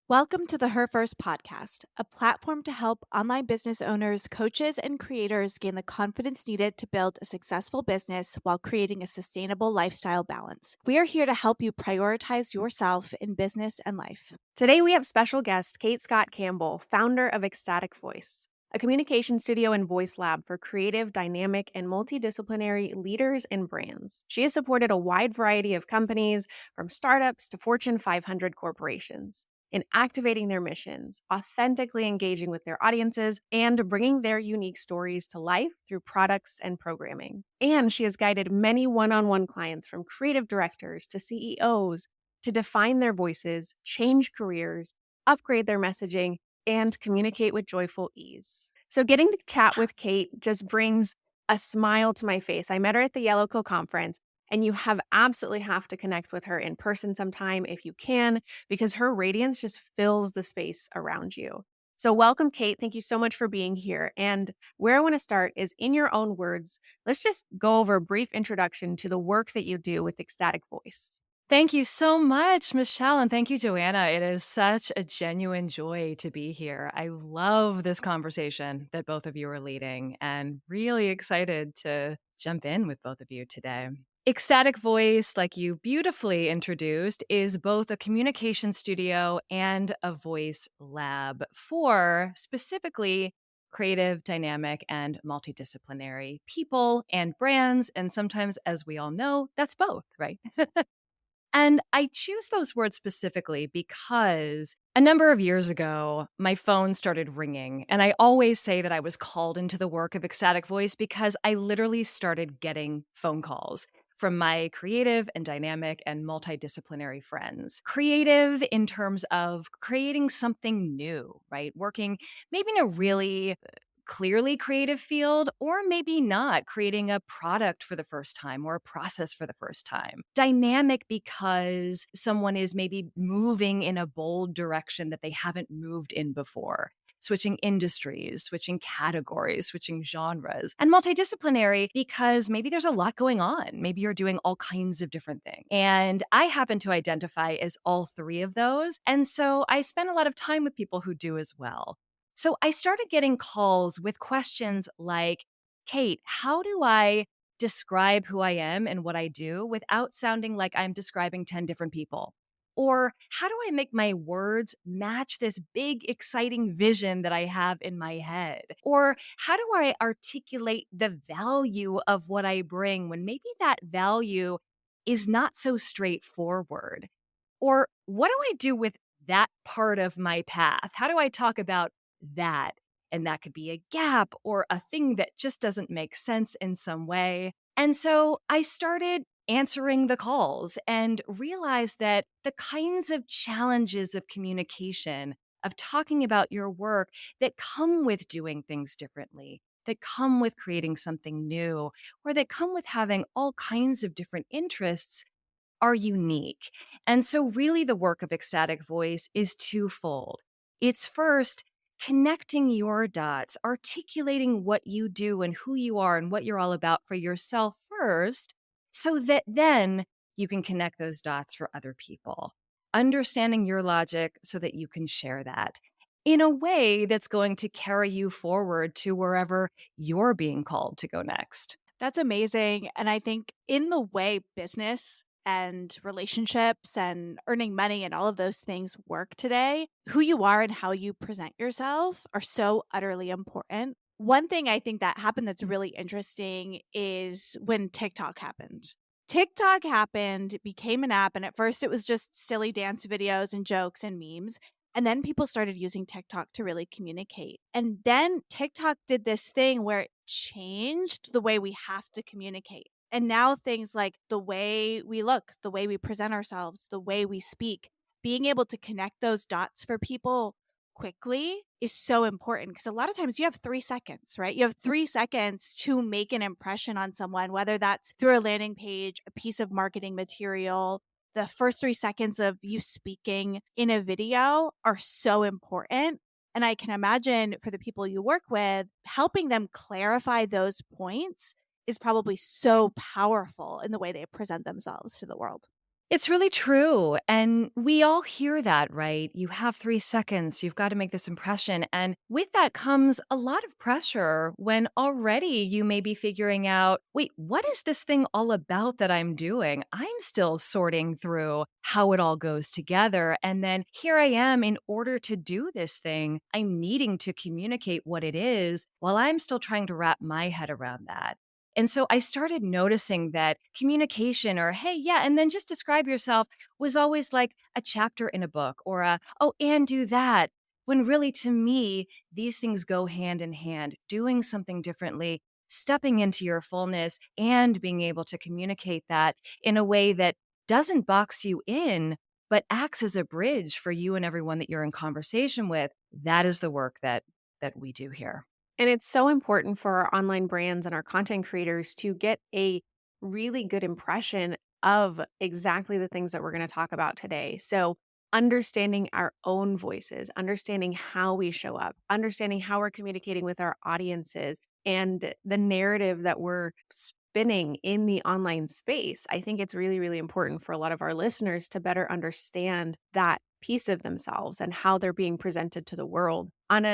Welcome to the Her First podcast, a platform to help online business owners, coaches, and creators gain the confidence needed to build a successful business while creating a sustainable lifestyle balance. We are here to help you prioritize yourself in business and life. Today, we have special guest Cate Scott Campbell, founder of Ecstatic Voice, a communication studio and voice lab for creative, dynamic, and multidisciplinary leaders and brands. She has supported a wide variety of companies, from startups to Fortune 500 corporations, in activating their missions, authentically engaging with their audiences, and bringing their unique stories to life through products and programming. And she has guided many one-on-one clients, from creative directors to CEOs, to define their voices, change careers, upgrade their messaging, and communicate with joyful ease. So getting to chat with Cate just brings a smile to my face. I met her at the Yellow Co conference, and you absolutely have to connect with her in person sometime if you can, because her radiance just fills the space around you. So welcome, Cate. Thank you so much for being here. And where I want to start is, in your own words, let's just go over a brief introduction to the work that you do with Ecstatic Voice. Thank you so much, Michelle, and thank you, Joanna. It is such a genuine joy to be here. I love this conversation that both of you are leading and really excited to jump in with both of you today. Ecstatic Voice, like you beautifully introduced, is both a communication studio and a voice lab for specifically creative, dynamic, and multidisciplinary people and brands. And sometimes, as we all know, that's both, right? And I choose those words specifically because a number of years ago, my phone started ringing. And I always say that I was called into the work of Ecstatic Voice because I literally started getting phone calls from my creative and dynamic and multidisciplinary friends. Creative in terms of creating something new, right? Working maybe in a really clearly creative field, or maybe not, creating a product for the first time or a process for the first time. Dynamic because someone is maybe moving in a bold direction that they haven't moved in before. Switching industries, switching categories, switching genres, and multidisciplinary because maybe there's a lot going on. Maybe you're doing all kinds of different things. And I happen to identify as all three of those. And so I spend a lot of time with people who do as well. So I started getting calls with questions like, Cate, how do I describe who I am and what I do without sounding like I'm describing 10 different people? Or how do I make my words match this big, exciting vision that I have in my head? Or how do I articulate the value of what I bring when maybe that value is not so straightforward? Or what do I do with that part of my path? How do I talk about that? And that could be a gap or a thing that just doesn't make sense in some way. And so I started answering the calls and realized that the kinds of challenges of communication, of talking about your work that come with doing things differently, that come with creating something new, or that come with having all kinds of different interests are unique. And so, really, the work of Ecstatic Voice is twofold. It's first connecting your dots, articulating what you do and who you are and what you're all about for yourself first, so that then you can connect those dots for other people. Understanding your logic so that you can share that in a way that's going to carry you forward to wherever you're being called to go next. That's amazing. And I think in the way business and relationships and earning money and all of those things work today, who you are and how you present yourself are so utterly important. One thing I think that happened that's really interesting is when TikTok happened. TikTok happened, became an app, and at first it was just silly dance videos and jokes and memes. And then people started using TikTok to really communicate. And then TikTok did this thing where it changed the way we have to communicate. And now things like the way we look, the way we present ourselves, the way we speak, being able to connect those dots for people quickly is so important because a lot of times you have 3 seconds, right? You have 3 seconds to make an impression on someone, whether that's through a landing page, a piece of marketing material. The first 3 seconds of you speaking in a video are so important. And I can imagine for the people you work with, helping them clarify those points is probably so powerful in the way they present themselves to the world. It's really true. And we all hear that, right? You have 3 seconds. You've got to make this impression. And with that comes a lot of pressure when already you may be figuring out, wait, what is this thing all about that I'm doing? I'm still sorting through how it all goes together. And then here I am, in order to do this thing, I'm needing to communicate what it is while I'm still trying to wrap my head around that. And so I started noticing that communication or, hey, yeah, and then just describe yourself was always like a chapter in a book or oh, and do that. When really to me, these things go hand in hand, doing something differently, stepping into your fullness and being able to communicate that in a way that doesn't box you in, but acts as a bridge for you and everyone that you're in conversation with. That is the work that we do here. And it's so important for our online brands and our content creators to get a really good impression of exactly the things that we're going to talk about today. So, understanding our own voices, understanding how we show up, understanding how we're communicating with our audiences, and the narrative that we're spinning in the online space. I think it's really, really important for a lot of our listeners to better understand that piece of themselves and how they're being presented to the world on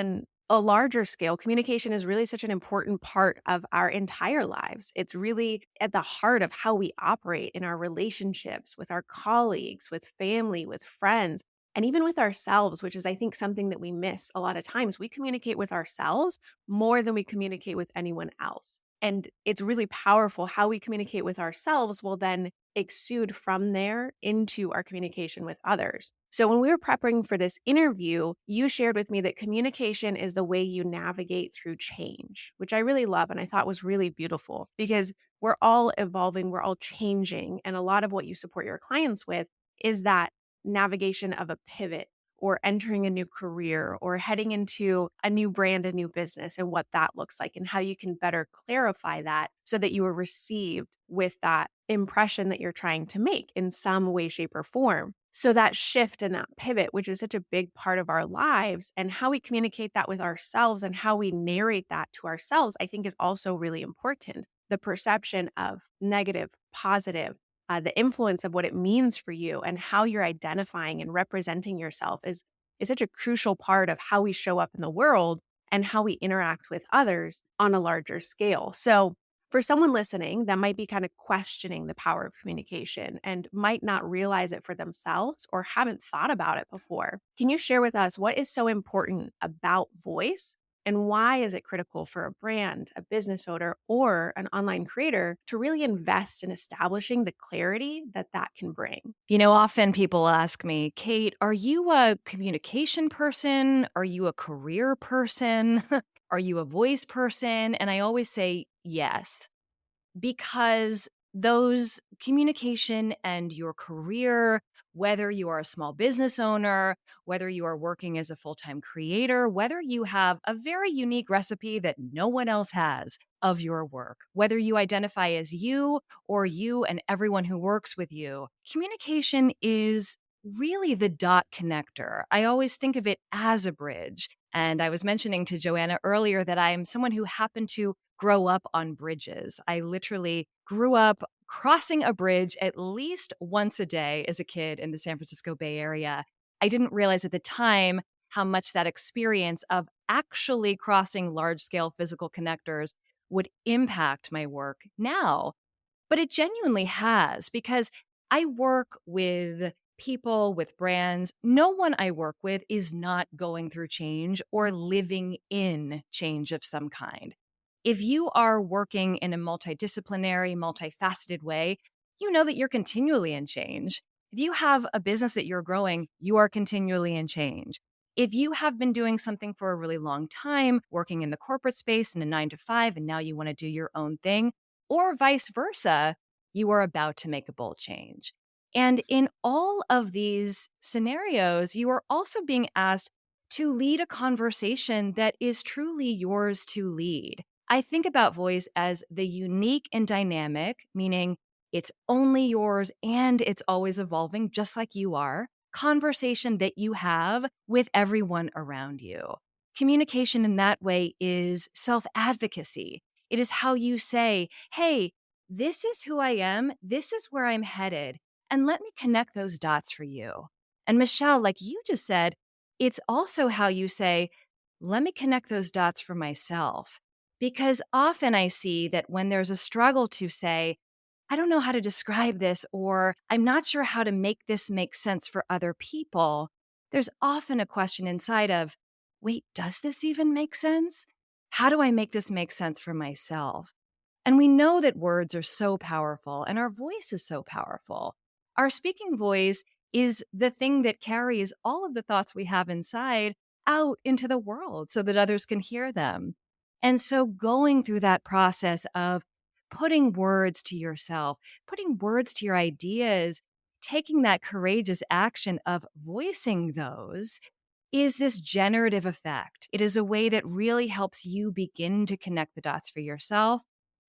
a larger scale. Communication is really such an important part of our entire lives. It's really at the heart of how we operate in our relationships with our colleagues, with family, with friends, and even with ourselves, which is, I think, something that we miss a lot of times. We communicate with ourselves more than we communicate with anyone else. And it's really powerful how we communicate with ourselves will then exude from there into our communication with others. So, when we were prepping for this interview, you shared with me that communication is the way you navigate through change, which I really love and I thought was really beautiful because we're all evolving, we're all changing. And a lot of what you support your clients with is that navigation of a pivot or entering a new career or heading into a new brand, a new business, and what that looks like, and how you can better clarify that so that you are received with that impression that you're trying to make in some way, shape, or form. So, that shift and that pivot, which is such a big part of our lives, and how we communicate that with ourselves and how we narrate that to ourselves, I think is also really important. The perception of negative, positive, the influence of what it means for you and how you're identifying and representing yourself is such a crucial part of how we show up in the world and how we interact with others on a larger scale. So, for someone listening that might be kind of questioning the power of communication and might not realize it for themselves or haven't thought about it before, can you share with us what is so important about voice and why is it critical for a brand, a business owner, or an online creator to really invest in establishing the clarity that that can bring? Often people ask me, Kate, are you a communication person? Are you a career person? Are you a voice person? And I always say yes, because those communication and your career, whether you are a small business owner, whether you are working as a full time creator, whether you have a very unique recipe that no one else has of your work, whether you identify as you or you and everyone who works with you, communication is really the dot connector. I always think of it as a bridge. And I was mentioning to Joanna earlier that I am someone who happened to grow up on bridges. I literally grew up crossing a bridge at least once a day as a kid in the San Francisco Bay Area. I didn't realize at the time how much that experience of actually crossing large scale physical connectors would impact my work now. But it genuinely has, because I work with people, with brands. No one I work with is not going through change or living in change of some kind. If you are working in a multidisciplinary, multifaceted way, you know that you're continually in change. If you have a business that you're growing, you are continually in change. If you have been doing something for a really long time, working in the corporate space in a 9 to 5, and now you want to do your own thing, or vice versa, you are about to make a bold change. And in all of these scenarios, you are also being asked to lead a conversation that is truly yours to lead. I think about voice as the unique and dynamic, meaning it's only yours and it's always evolving, just like you are, conversation that you have with everyone around you. Communication in that way is self advocacy. It is how you say, hey, this is who I am, this is where I'm headed, And let me connect those dots for you. And Michelle, like you just said, it's also how you say, let me connect those dots for myself. Because often I see that when there's a struggle to say, I don't know how to describe this, or I'm not sure how to make this make sense for other people, there's often a question inside of, wait, does this even make sense? How do I make this make sense for myself? And we know that words are so powerful and our voice is so powerful. Our speaking voice is the thing that carries all of the thoughts we have inside out into the world so that others can hear them. And so going through that process of putting words to yourself, putting words to your ideas, taking that courageous action of voicing those is this generative effect. It is a way that really helps you begin to connect the dots for yourself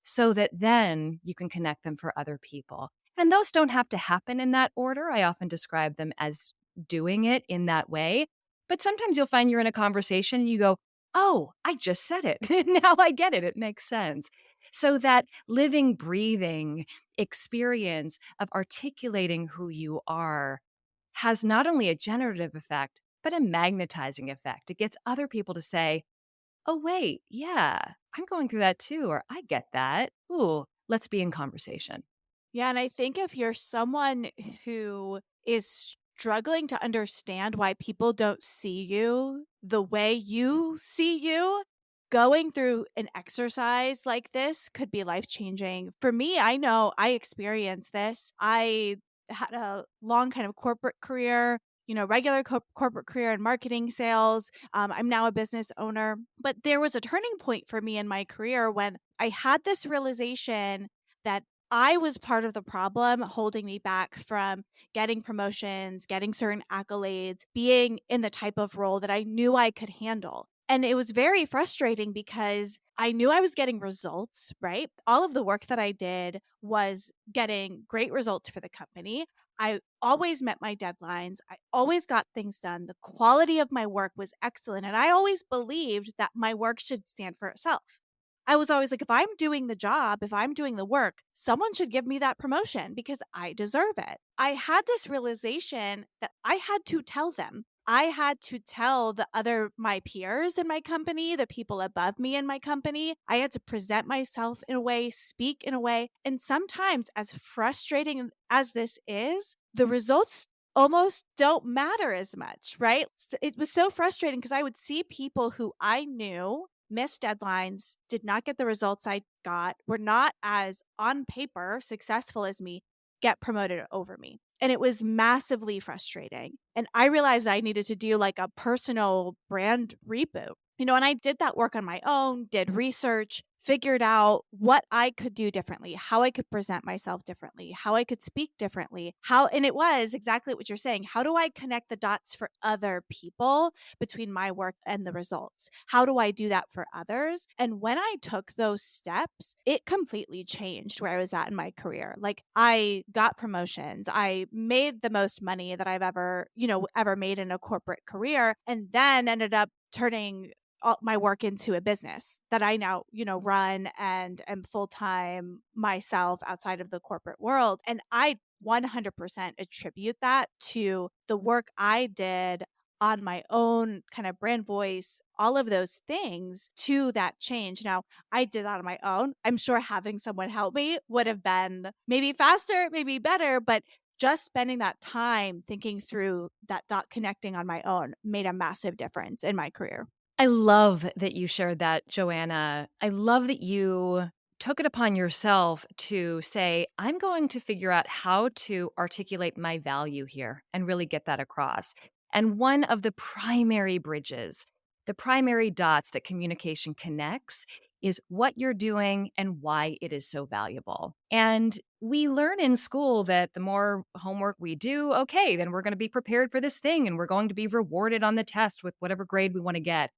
so that then you can connect them for other people. And those don't have to happen in that order. I often describe them as doing it in that way. But sometimes you'll find you're in a conversation and you go, oh, I just said it. Now I get it. It makes sense. So that living, breathing experience of articulating who you are has not only a generative effect, but a magnetizing effect. It gets other people to say, oh, wait, yeah, I'm going through that too, or I get that. Ooh, let's be in conversation. Yeah, and I think if you're someone who is struggling to understand why people don't see you the way you see you, going through an exercise like this could be life changing. For me, I know I experienced this. I had a long kind of corporate career. Regular corporate career in marketing sales. I'm now a business owner. But there was a turning point for me in my career when I had this realization that I was part of the problem holding me back from getting promotions, getting certain accolades, being in the type of role that I knew I could handle. And it was very frustrating because I knew I was getting results, right? All of the work that I did was getting great results for the company. I always met my deadlines. I always got things done. The quality of my work was excellent. And I always believed that my work should stand for itself. I was always like, if I'm doing the job, if I'm doing the work, someone should give me that promotion because I deserve it. I had this realization that I had to tell them. I had to tell my peers in my company, the people above me in my company. I had to present myself in a way, speak in a way. And sometimes, as frustrating as this is, the results almost don't matter as much, right? It was so frustrating because I would see people who I knew missed deadlines, did not get the results I got, were not as on paper successful as me, get promoted over me. And it was massively frustrating. And I realized I needed to do like a personal brand reboot. And I did that work on my own, did research, figured out what I could do differently, how I could present myself differently, how I could speak differently, and it was exactly what you're saying. How do I connect the dots for other people between my work and the results? How do I do that for others? And when I took those steps, it completely changed where I was at in my career. Like I got promotions. I made the most money that I've ever made in a corporate career, and then ended up turning all my work into a business that I now, run and am full time myself outside of the corporate world. And I 100% attribute that to the work I did on my own kind of brand voice, all of those things to that change. Now, I did that on my own. I'm sure having someone help me would have been maybe faster, maybe better, but just spending that time thinking through that dot connecting on my own made a massive difference in my career. I love that you shared that, Joanna. I love that you took it upon yourself to say, I'm going to figure out how to articulate my value here and really get that across. And one of the primary bridges, the primary dots that communication connects is what you're doing and why it is so valuable. And we learn in school that the more homework we do, okay, then we're going to be prepared for this thing and we're going to be rewarded on the test with whatever grade we want to get.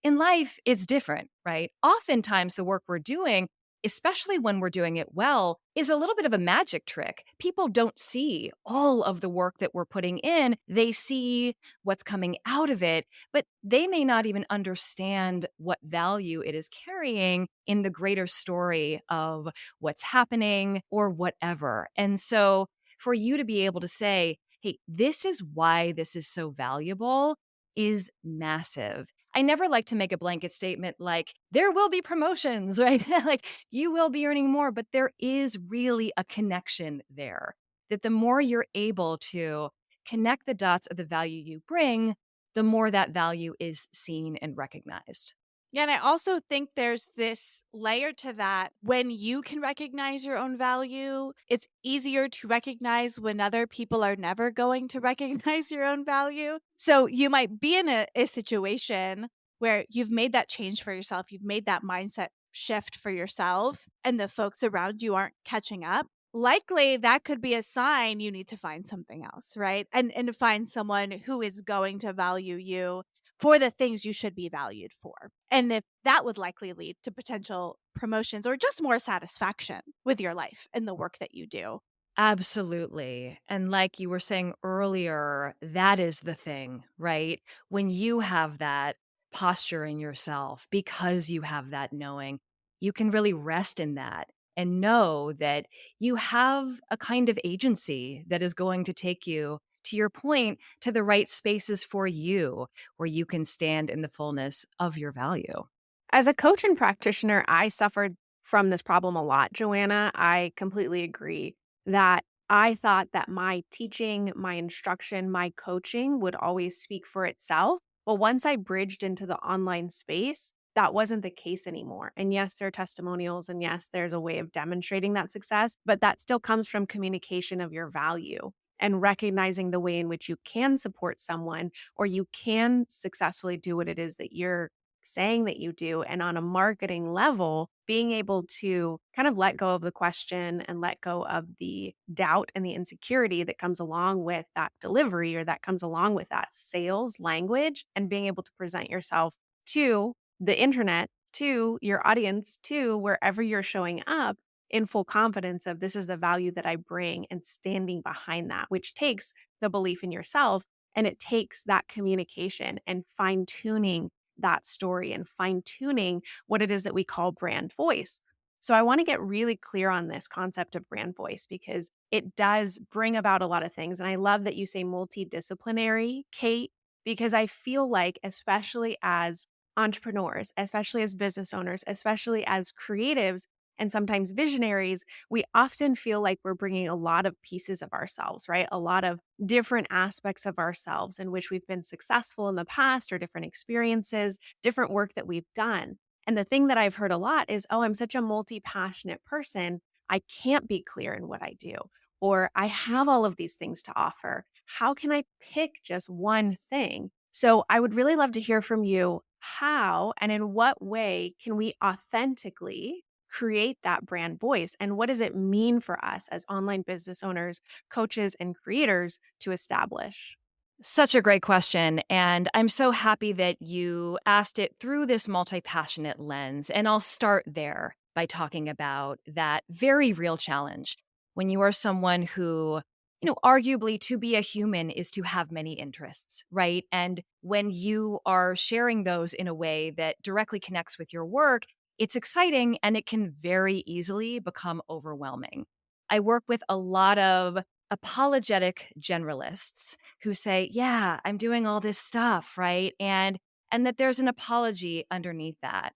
In life, it's different, right? Oftentimes, the work we're doing, especially when we're doing it well, is a little bit of a magic trick. People don't see all of the work that we're putting in. They see what's coming out of it, but they may not even understand what value it is carrying in the greater story of what's happening or whatever. And so, for you to be able to say, hey, this is why this is so valuable is massive. I never like to make a blanket statement like, there will be promotions, right? Like, you will be earning more, but there is really a connection there. That the more you're able to connect the dots of the value you bring, the more that value is seen and recognized. Yeah, and I also think there's this layer to that. When you can recognize your own value, it's easier to recognize when other people are never going to recognize your own value. So you might be in a situation where you've made that change for yourself, you've made that mindset shift for yourself, and the folks around you aren't catching up. Likely that could be a sign you need to find something else, right? And to find someone who is going to value you for the things you should be valued for. And if that would likely lead to potential promotions or just more satisfaction with your life and the work that you do. Absolutely. And like you were saying earlier, that is the thing, right? When you have that posture in yourself, because you have that knowing, you can really rest in that and know that you have a kind of agency that is going to take you, to your point, to the right spaces for you where you can stand in the fullness of your value. As a coach and practitioner, I suffered from this problem a lot, Joanna. I completely agree that I thought that my teaching, my instruction, my coaching would always speak for itself. Well, once I bridged into the online space, that wasn't the case anymore. And yes, there are testimonials, and yes, there's a way of demonstrating that success, but that still comes from communication of your value and recognizing the way in which you can support someone or you can successfully do what it is that you're saying that you do. And on a marketing level, being able to kind of let go of the question and let go of the doubt and the insecurity that comes along with that delivery or that comes along with that sales language and being able to present yourself to the internet, to your audience, to wherever you're showing up in full confidence of this is the value that I bring and standing behind that, which takes the belief in yourself and it takes that communication and fine tuning that story and fine tuning what it is that we call brand voice. So I want to get really clear on this concept of brand voice because it does bring about a lot of things. And I love that you say multidisciplinary, Kate, because I feel like, especially as entrepreneurs, especially as business owners, especially as creatives, and sometimes visionaries, we often feel like we're bringing a lot of pieces of ourselves, right? A lot of different aspects of ourselves in which we've been successful in the past or different experiences, different work that we've done. And the thing that I've heard a lot is, oh, I'm such a multi passionate person. I can't be clear in what I do, or I have all of these things to offer. How can I pick just one thing? So I would really love to hear from you. How and in what way can we authentically create that brand voice? And what does it mean for us as online business owners, coaches, and creators to establish? Such a great question. And I'm so happy that you asked it through this multi passionate lens. And I'll start there by talking about that very real challenge when you are someone who, arguably to be a human is to have many interests, right? And when you are sharing those in a way that directly connects with your work, it's exciting and it can very easily become overwhelming. I work with a lot of apologetic generalists who say, "Yeah, I'm doing all this stuff, right?" And that there's an apology underneath that.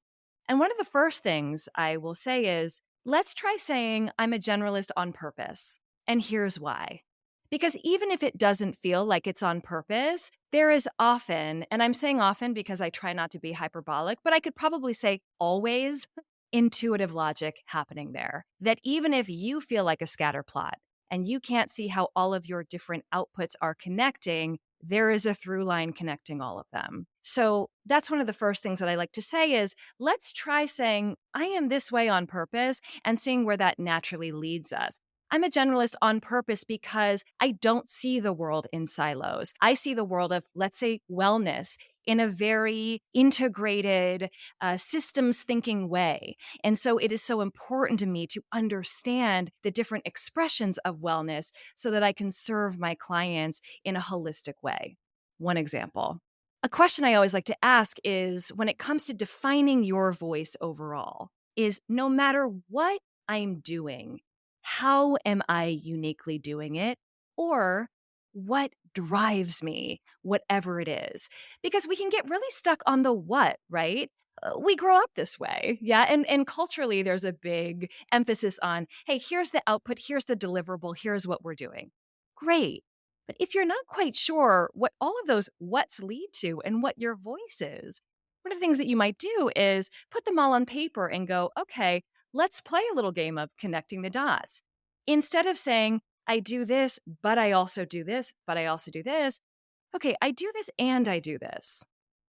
And one of the first things I will say is, let's try saying I'm a generalist on purpose. And here's why. Because even if it doesn't feel like it's on purpose, there is often, and I'm saying often because I try not to be hyperbolic, but I could probably say always intuitive logic happening there. That even if you feel like a scatter plot, and you can't see how all of your different outputs are connecting, there is a through line connecting all of them. So that's one of the first things that I like to say is let's try saying, I am this way on purpose and seeing where that naturally leads us. I'm a generalist on purpose because I don't see the world in silos. I see the world of, let's say, wellness in a very integrated, systems thinking way. And so it is so important to me to understand the different expressions of wellness so that I can serve my clients in a holistic way. One example. A question I always like to ask is when it comes to defining your voice overall, is no matter what I'm doing, How am I uniquely doing it? Or what drives me, whatever it is? Because we can get really stuck on the what, right? We grow up this way. Yeah. And culturally, there's a big emphasis on, hey, here's the output, here's the deliverable, here's what we're doing. Great. But if you're not quite sure what all of those what's lead to and what your voice is, one of the things that you might do is put them all on paper and go, okay, let's play a little game of connecting the dots. Instead of saying, I do this, but I also do this, but I also do this. Okay, I do this and I do this.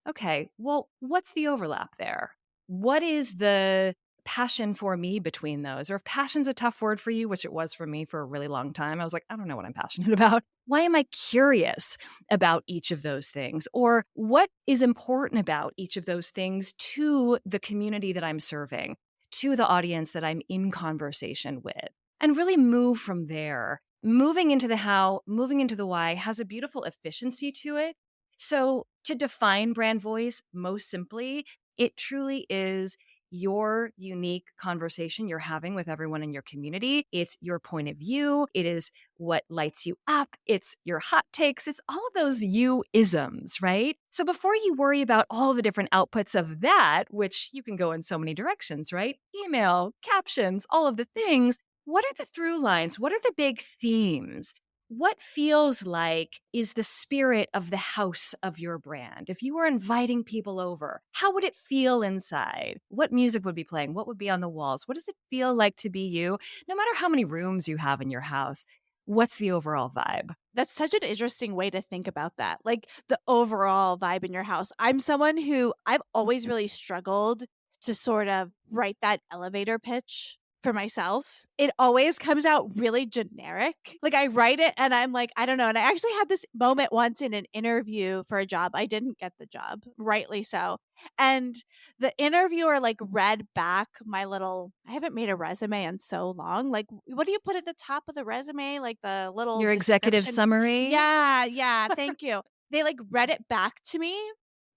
Okay, well, what's the overlap there? What is the passion for me between those? Or if passion's a tough word for you, which it was for me for a really long time, I was like, I don't know what I'm passionate about. Why am I curious about each of those things? Or what is important about each of those things to the community that I'm serving, to the audience that I'm in conversation with? And really move from there. Moving into the how, moving into the why has a beautiful efficiency to it. So, to define brand voice, most simply, it truly is your unique conversation you're having with everyone in your community. It's your point of view. It is what lights you up. It's your hot takes. It's all of those you isms, right? So before you worry about all the different outputs of that, which you can go in so many directions, right? Email, captions, all of the things. What are the through lines? What are the big themes? What feels like is the spirit of the house of your brand? If you were inviting people over, how would it feel inside? What music would be playing? What would be on the walls? What does it feel like to be you? No matter how many rooms you have in your house, what's the overall vibe? That's such an interesting way to think about that. Like the overall vibe in your house. I'm someone who I've always really struggled to sort of write that elevator pitch for myself. It always comes out really generic. Like I write it and I'm like, I don't know. And I actually had this moment once in an interview for a job. I didn't get the job, rightly so. And the interviewer like read back my little I haven't made a resume in so long. Like what do you put at the top of the resume? Like the little Your executive description. summary? Yeah, yeah, thank you. They like read it back to me,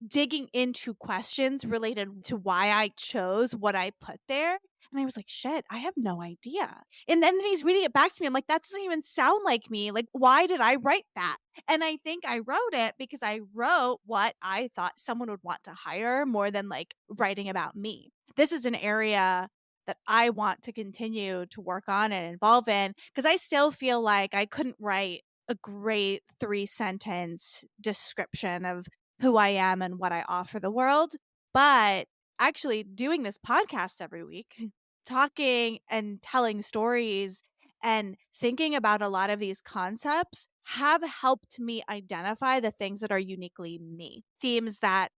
digging into questions related to why I chose what I put there. And I was like, shit, I have no idea. And then he's reading it back to me. I'm like, that doesn't even sound like me. Like, why did I write that? And I think I wrote it because I wrote what I thought someone would want to hire more than like writing about me. This is an area that I want to continue to work on and involve in because I still feel like I couldn't write a great 3 sentence description of who I am and what I offer the world. But actually, doing this podcast every week, talking and telling stories and thinking about a lot of these concepts have helped me identify the things that are uniquely me. Themes that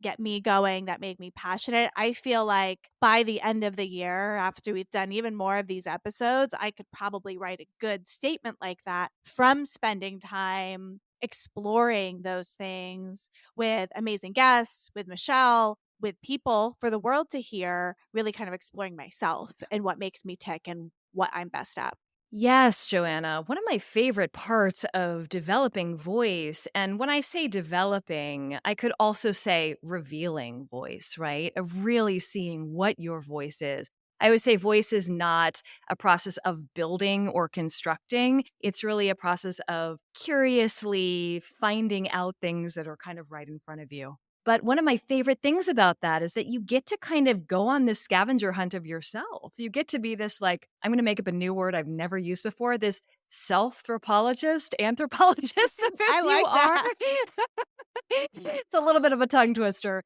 get me going, that make me passionate. I feel like by the end of the year, after we've done even more of these episodes, I could probably write a good statement like that from spending time exploring those things with amazing guests, with Michelle, with people for the world to hear, really kind of exploring myself and what makes me tick and what I'm best at. Yes, Joanna. One of my favorite parts of developing voice, and when I say developing, I could also say revealing voice, right? Of really seeing what your voice is. I would say voice is not a process of building or constructing. It's really a process of curiously finding out things that are kind of right in front of you. But one of my favorite things about that is that you get to kind of go on this scavenger hunt of yourself. You get to be this, like, I'm going to make up a new word I've never used before, this self-thropologist, anthropologist of I who you like are. that. It's a little bit of a tongue twister.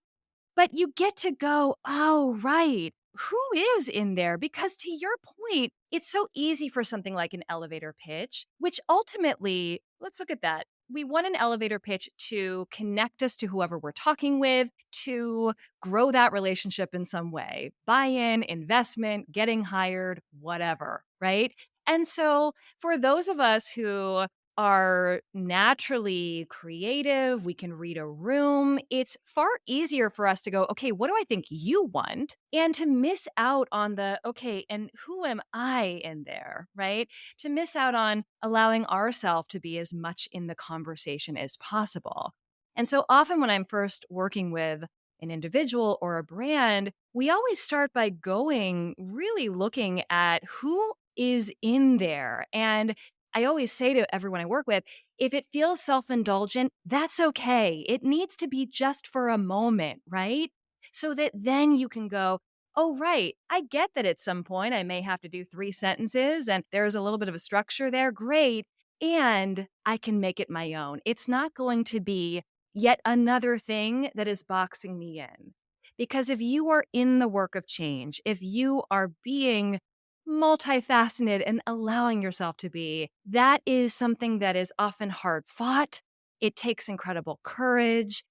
But you get to go, oh, right. Who is in there? Because to your point, it's so easy for something like an elevator pitch, which ultimately, let's look at that. We want an elevator pitch to connect us to whoever we're talking with, to grow that relationship in some way, buy in, investment, getting hired, whatever, right? And so for those of us who are naturally creative, we can read a room. It's far easier for us to go, okay, what do I think you want? And to miss out on the, okay, and who am I in there, right? To miss out on allowing ourselves to be as much in the conversation as possible. And so often when I'm first working with an individual or a brand, we always start by going really looking at who is in there. And I always say to everyone I work with, if it feels self indulgent, that's okay. It needs to be just for a moment, right? So that then you can go, oh, right. I get that at some point I may have to do 3 sentences and there's a little bit of a structure there. Great. And I can make it my own. It's not going to be yet another thing that is boxing me in. Because if you are in the work of change, if you are being multifaceted and allowing yourself to be, that is something that is often hard fought. It takes incredible courage.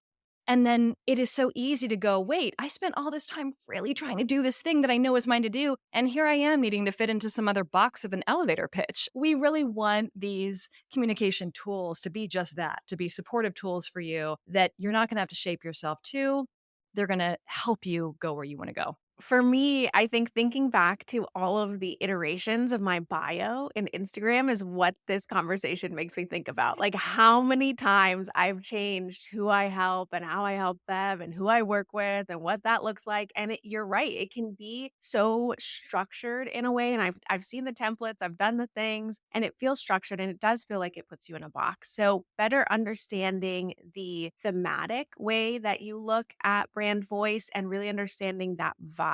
And then it is so easy to go, wait, I spent all this time really trying to do this thing that I know is mine to do. And here I am needing to fit into some other box of an elevator pitch. We really want these communication tools to be just that, to be supportive tools for you that you're not going to have to shape yourself to. They're going to help you go where you want to go. For me, I think thinking back to all of the iterations of my bio in Instagram is what this conversation makes me think about. Like how many times I've changed who I help and how I help them and who I work with and what that looks like. And you're right, it can be so structured in a way. And I've seen the templates, I've done the things, and it feels structured and it does feel like it puts you in a box. So better understanding the thematic way that you look at brand voice and really understanding that vibe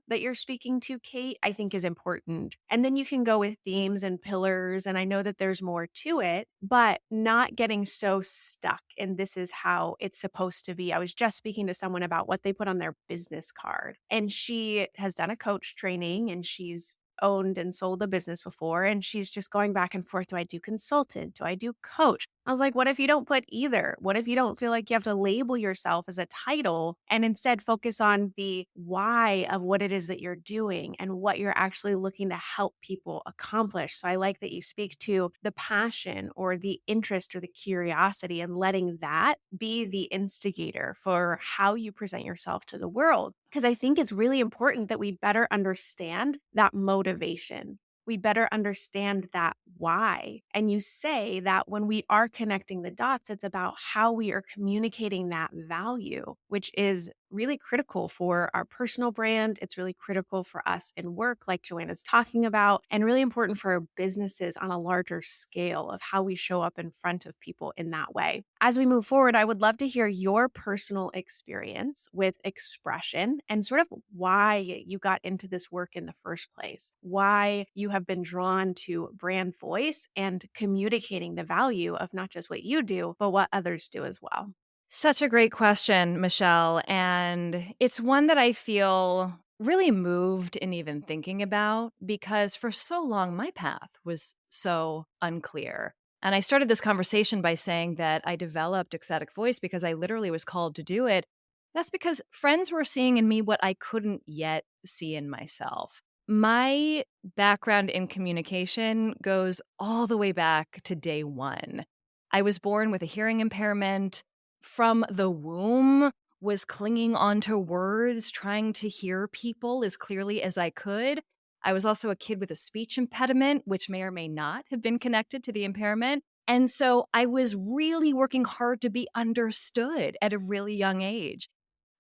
that you're speaking to, Kate, I think is important. And then you can go with themes and pillars. And I know that there's more to it, but not getting so stuck. And this is how it's supposed to be. I was just speaking to someone about what they put on their business card. And she has done a coach training and she's owned and sold a business before. And she's just going back and forth. Do I do consultant? Do I do coach? I was like, what if you don't put either? What if you don't feel like you have to label yourself as a title and instead focus on the why of what it is that you're doing and what you're actually looking to help people accomplish? So I like that you speak to the passion or the interest or the curiosity and letting that be the instigator for how you present yourself to the world. Because I think it's really important that we better understand that motivation. We better understand that why. And you say that when we are connecting the dots, it's about how we are communicating that value, which is really critical for our personal brand. It's really critical for us in work, like Joanna's talking about, and really important for our businesses on a larger scale of how we show up in front of people in that way. As we move forward, I would love to hear your personal experience with expression and sort of why you got into this work in the first place, why you have been drawn to brand voice and communicating the value of not just what you do, but what others do as well. Such a great question, Michelle. And it's one that I feel really moved in even thinking about because for so long, my path was so unclear. And I started this conversation by saying that I developed Ecstatic Voice because I literally was called to do it. That's because friends were seeing in me what I couldn't yet see in myself. My background in communication goes all the way back to day one. I was born with a hearing impairment from the womb, was clinging onto words, trying to hear people as clearly as I could. I was also a kid with a speech impediment, which may or may not have been connected to the impairment. And so I was really working hard to be understood at a really young age.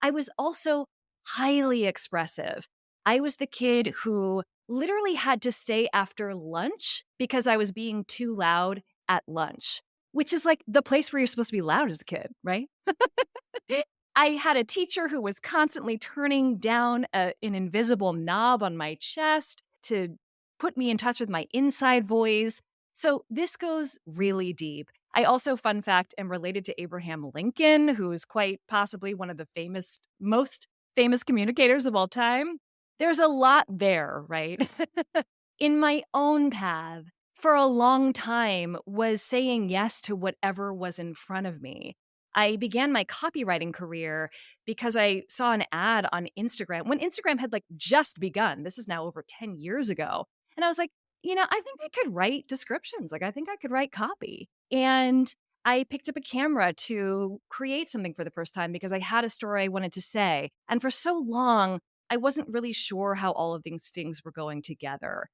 I was also highly expressive. I was the kid who literally had to stay after lunch because I was being too loud at lunch, which is like the place where you're supposed to be loud as a kid, right? I had a teacher who was constantly turning down an invisible knob on my chest to put me in touch with my inside voice. So this goes really deep. I also, fun fact, am related to Abraham Lincoln, who is quite possibly one of the most famous communicators of all time. There's a lot there, right? In my own path, for a long time, was saying yes to whatever was in front of me. I began my copywriting career because I saw an ad on Instagram when Instagram had like just begun. This is now over 10 years ago. And I was like, I think I could write descriptions. Like, I think I could write copy. And I picked up a camera to create something for the first time because I had a story I wanted to say. And for so long, I wasn't really sure how all of these things were going together.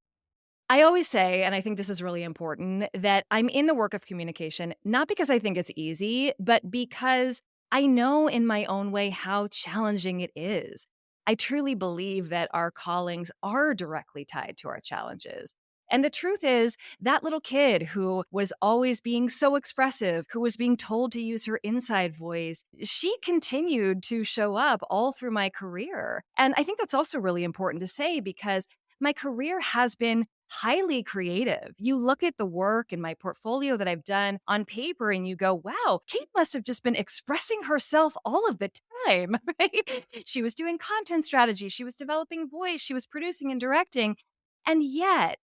I always say, and I think this is really important, that I'm in the work of communication, not because I think it's easy, but because I know in my own way how challenging it is. I truly believe that our callings are directly tied to our challenges. And the truth is, that little kid who was always being so expressive, who was being told to use her inside voice, she continued to show up all through my career. And I think that's also really important to say because my career has been highly creative. You look at the work and my portfolio that I've done on paper and you go, wow, Kate must have just been expressing herself all of the time, right? She was doing content strategy, she was developing voice, she was producing and directing. And yet,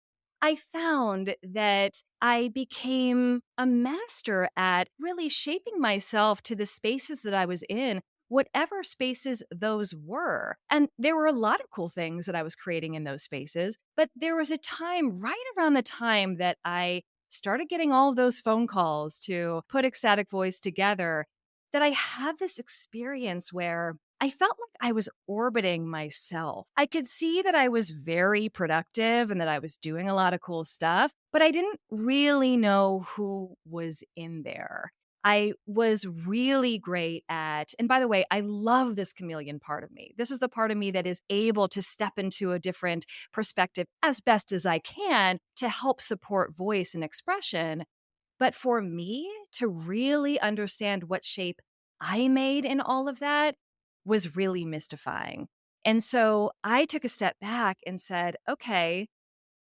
I found that I became a master at really shaping myself to the spaces that I was in, whatever spaces those were. And there were a lot of cool things that I was creating in those spaces. But there was a time right around the time that I started getting all of those phone calls to put Ecstatic Voice together that I had this experience where I felt like I was orbiting myself. I could see that I was very productive and that I was doing a lot of cool stuff, but I didn't really know who was in there. I was really great at, and by the way, I love this chameleon part of me. This is the part of me that is able to step into a different perspective as best as I can to help support voice and expression. But for me to really understand what shape I made in all of that was really mystifying. And so I took a step back and said, okay,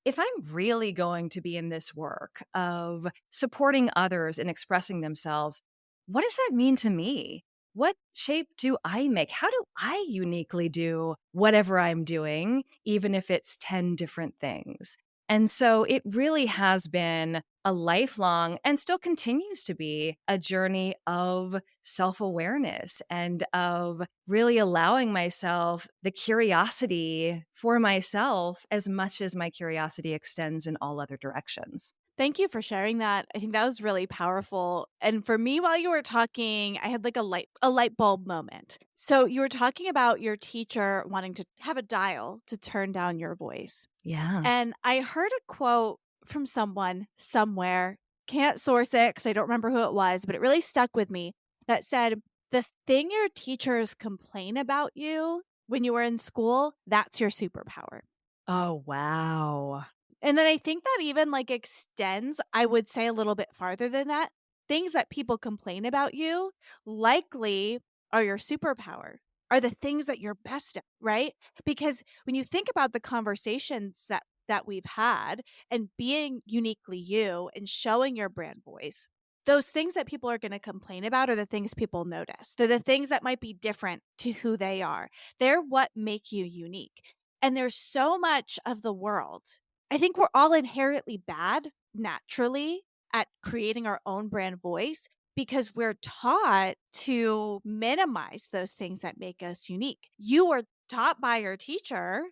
if I'm really going to be in this work of supporting others and expressing themselves, what does that mean to me? What shape do I make? How do I uniquely do whatever I'm doing, even if it's 10 different things? And so it really has been a lifelong and still continues to be a journey of self awareness and of really allowing myself the curiosity for myself as much as my curiosity extends in all other directions. Thank you for sharing that. I think that was really powerful. And for me, while you were talking, I had like a light bulb moment. So you were talking about your teacher wanting to have a dial to turn down your voice. Yeah. And I heard a quote from someone somewhere, can't source it because I don't remember who it was, but it really stuck with me that said, the thing your teachers complain about you when you were in school, that's your superpower. Oh, wow. And then I think that even like extends, I would say a little bit farther than that. Things that people complain about you likely are your superpower, are the things that you're best at, right? Because when you think about the conversations that we've had and being uniquely you and showing your brand voice, those things that people are going to complain about are the things people notice. They're the things that might be different to who they are. They're what make you unique. And there's so much of the world. I think we're all inherently bad naturally at creating our own brand voice because we're taught to minimize those things that make us unique. You were taught by your teacher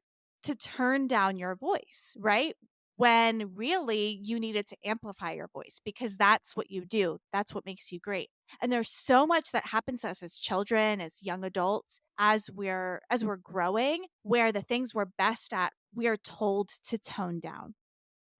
to turn down your voice, right? When really you needed to amplify your voice because that's what you do. That's what makes you great. And there's so much that happens to us as children, as young adults, as we're growing, where the things we're best at, we are told to tone down.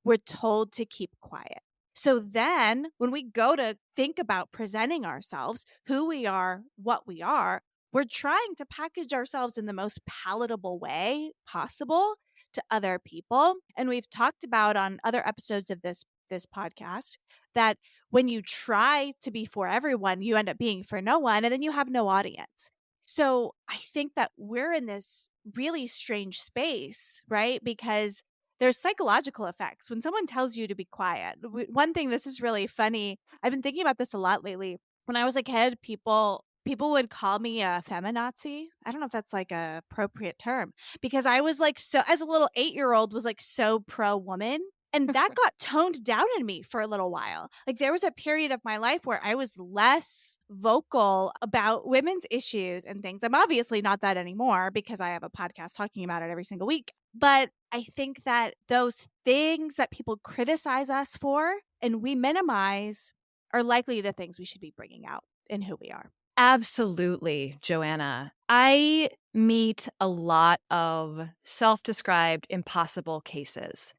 We're told to keep quiet. So then when we go to think about presenting ourselves, who we are, what we are, we're trying to package ourselves in the most palatable way possible to other people. And we've talked about on other episodes of this podcast that when you try to be for everyone, you end up being for no one and then you have no audience. So I think that we're in this really strange space, right? Because there's psychological effects. When someone tells you to be quiet, one thing, this is really funny. I've been thinking about this a lot lately. When I was a kid, people would call me a feminazi. I don't know if that's like a appropriate term because I was like, so as a little 8-year-old was like so pro woman. And that got toned down in me for a little while. Like there was a period of my life where I was less vocal about women's issues and things. I'm obviously not that anymore because I have a podcast talking about it every single week. But I think that those things that people criticize us for and we minimize are likely the things we should be bringing out in who we are. Absolutely, Joanna. I meet a lot of self described impossible cases.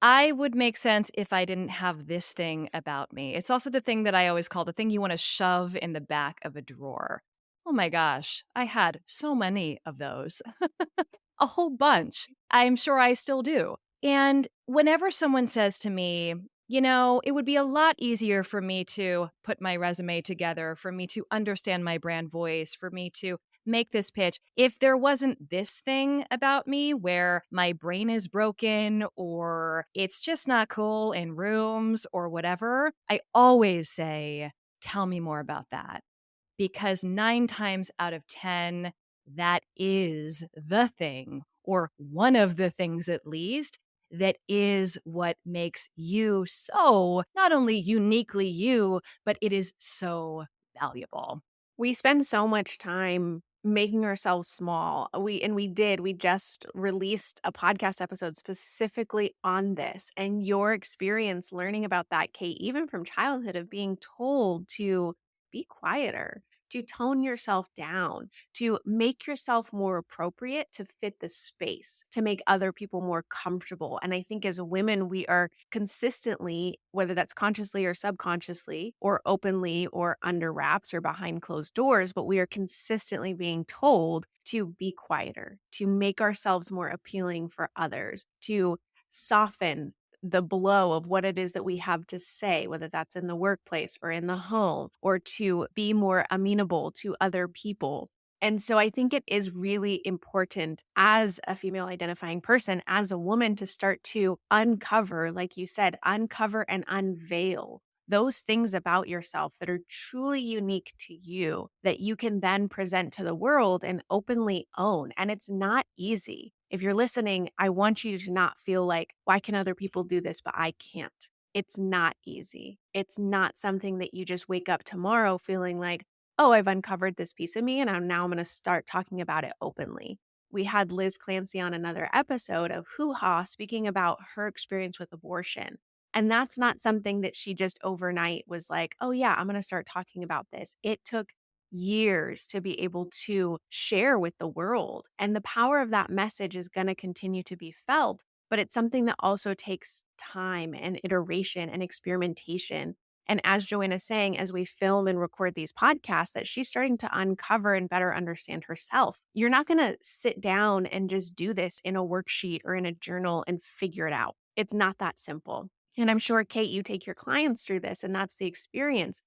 I would make sense if I didn't have this thing about me. It's also the thing that I always call the thing you want to shove in the back of a drawer. Oh my gosh, I had so many of those. A whole bunch. I'm sure I still do. And whenever someone says to me, it would be a lot easier for me to put my resume together, for me to understand my brand voice, for me to make this pitch, if there wasn't this thing about me where my brain is broken or it's just not cool in rooms or whatever, I always say, tell me more about that. Because 9 times out of 10, that is the thing, or one of the things at least, that is what makes you so not only uniquely you, but it is so valuable. We spend so much time making ourselves small. We just released a podcast episode specifically on this, and your experience learning about that, Kate, even from childhood, of being told to be quieter, to tone yourself down, to make yourself more appropriate to fit the space, to make other people more comfortable. And I think as women, we are consistently, whether that's consciously or subconsciously, or openly or under wraps or behind closed doors, but we are consistently being told to be quieter, to make ourselves more appealing for others, to soften the blow of what it is that we have to say, whether that's in the workplace or in the home, or to be more amenable to other people. And so I think it is really important as a female identifying person, as a woman, to start to uncover, like you said, uncover and unveil those things about yourself that are truly unique to you that you can then present to the world and openly own. And it's not easy. If you're listening, I want you to not feel like, why can other people do this, but I can't? It's not easy. It's not something that you just wake up tomorrow feeling like, oh, I've uncovered this piece of me and I'm going to start talking about it openly. We had Liz Clancy on another episode of Hoo Ha speaking about her experience with abortion. And that's not something that she just overnight was like, oh, yeah, I'm going to start talking about this. It took years to be able to share with the world. And the power of that message is going to continue to be felt. But it's something that also takes time and iteration and experimentation. And as Joanna's saying, as we film and record these podcasts, that she's starting to uncover and better understand herself. You're not going to sit down and just do this in a worksheet or in a journal and figure it out. It's not that simple. And I'm sure, Kate, you take your clients through this, and that's the experience.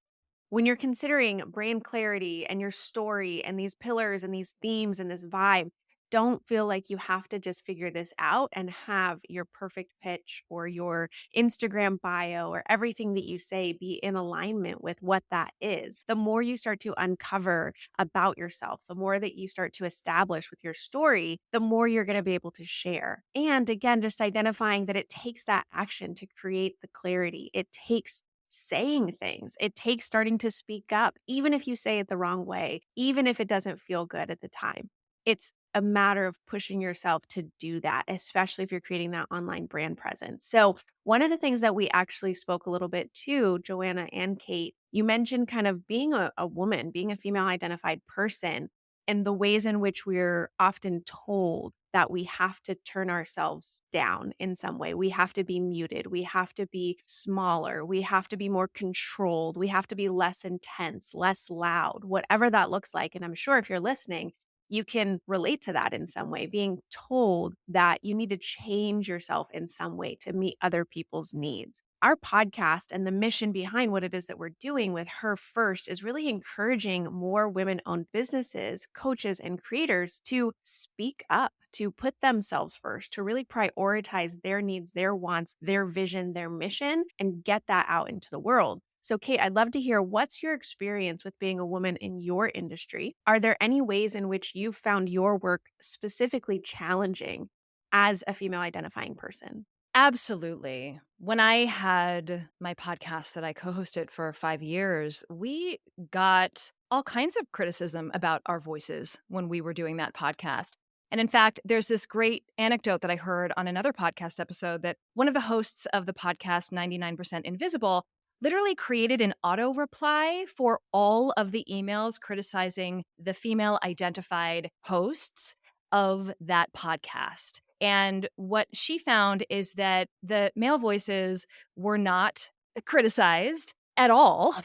When you're considering brand clarity and your story and these pillars and these themes and this vibe, don't feel like you have to just figure this out and have your perfect pitch or your Instagram bio or everything that you say be in alignment with what that is. The more you start to uncover about yourself, the more that you start to establish with your story, the more you're going to be able to share. And again, just identifying that it takes that action to create the clarity. It takes saying things. It takes starting to speak up, even if you say it the wrong way, even if it doesn't feel good at the time. It's a matter of pushing yourself to do that, especially if you're creating that online brand presence. So, one of the things that we actually spoke a little bit to, Joanna and Kate, you mentioned kind of being a woman, being a female identified person, and the ways in which we're often told that we have to turn ourselves down in some way. We have to be muted. We have to be smaller. We have to be more controlled. We have to be less intense, less loud, whatever that looks like. And I'm sure if you're listening, you can relate to that in some way, being told that you need to change yourself in some way to meet other people's needs. Our podcast and the mission behind what it is that we're doing with Her First is really encouraging more women owned businesses, coaches, and creators to speak up, to put themselves first, to really prioritize their needs, their wants, their vision, their mission, and get that out into the world. So, Kate, I'd love to hear, what's your experience with being a woman in your industry? Are there any ways in which you've found your work specifically challenging as a female identifying person? Absolutely. When I had my podcast that I co hosted for 5 years, we got all kinds of criticism about our voices when we were doing that podcast. And in fact, there's this great anecdote that I heard on another podcast episode that one of the hosts of the podcast, 99% Invisible, literally created an auto reply for all of the emails criticizing the female identified hosts of that podcast. And what she found is that the male voices were not criticized at all.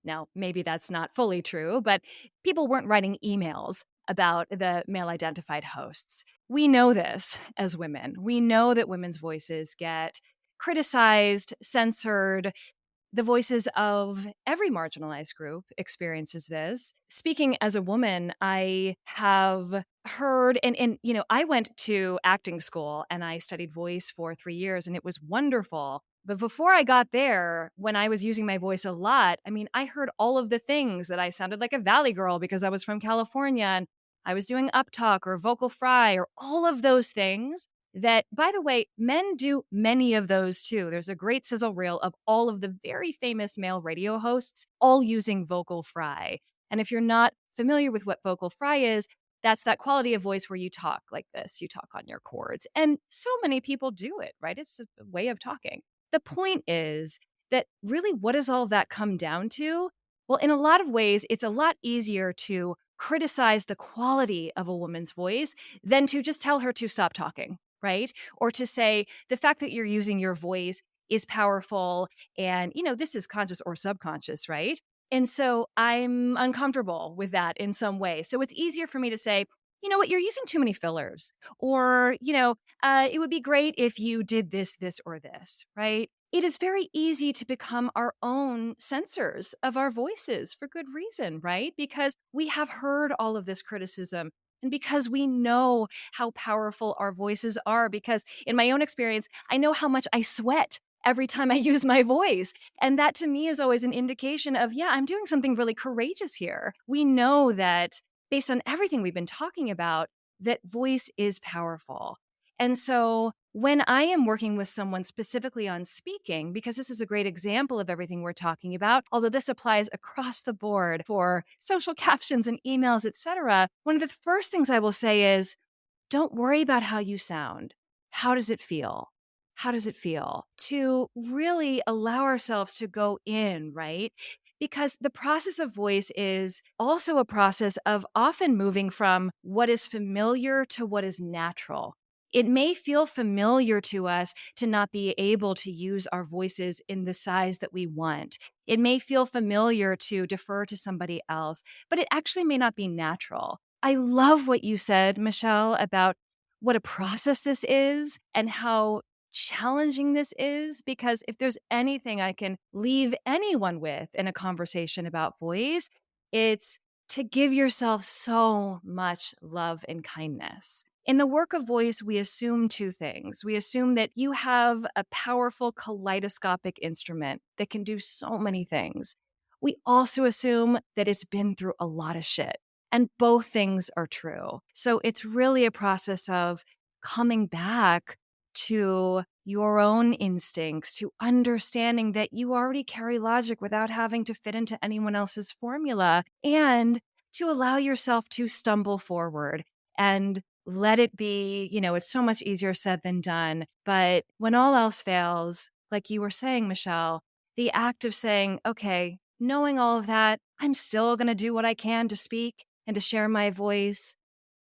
Now, maybe that's not fully true, but people weren't writing emails about the male identified hosts. We know this as women. We know that women's voices get criticized, censored. The voices of every marginalized group experiences this. Speaking as a woman, I have heard and I went to acting school and I studied voice for 3 years and it was wonderful. But before I got there, when I was using my voice a lot, I mean, I heard all of the things that I sounded like a valley girl because I was from California and I was doing uptalk or vocal fry or all of those things that, by the way, men do many of those too. There's a great sizzle reel of all of the very famous male radio hosts all using vocal fry. And if you're not familiar with what vocal fry is, that's that quality of voice where you talk like this, you talk on your chords. And so many people do it, right? It's a way of talking. The point is that really, what does all of that come down to? Well, in a lot of ways, it's a lot easier to criticize the quality of a woman's voice than to just tell her to stop talking, right? Or to say the fact that you're using your voice is powerful and, this is conscious or subconscious, right? And so I'm uncomfortable with that in some way. So it's easier for me to say, you know what, you're using too many fillers. Or, it would be great if you did this, this, or this, right? It is very easy to become our own censors of our voices for good reason, right? Because we have heard all of this criticism and because we know how powerful our voices are. Because in my own experience, I know how much I sweat every time I use my voice. And that to me is always an indication of, yeah, I'm doing something really courageous here. We know that based on everything we've been talking about, that voice is powerful. And so when I am working with someone specifically on speaking, because this is a great example of everything we're talking about, although this applies across the board for social captions and emails, etc., one of the first things I will say is, don't worry about how you sound. How does it feel? How does it feel? To really allow ourselves to go in, right? Because the process of voice is also a process of often moving from what is familiar to what is natural. It may feel familiar to us to not be able to use our voices in the size that we want. It may feel familiar to defer to somebody else, but it actually may not be natural. I love what you said, Michelle, about what a process this is and how challenging this is, because if there's anything I can leave anyone with in a conversation about voice, it's to give yourself so much love and kindness. In the work of voice, we assume two things. We assume that you have a powerful kaleidoscopic instrument that can do so many things. We also assume that it's been through a lot of shit. And both things are true. So it's really a process of coming back to your own instincts, to understanding that you already carry logic without having to fit into anyone else's formula, and to allow yourself to stumble forward and let it be. It's so much easier said than done. But when all else fails, like you were saying, Michelle, the act of saying, okay, knowing all of that, I'm still going to do what I can to speak and to share my voice.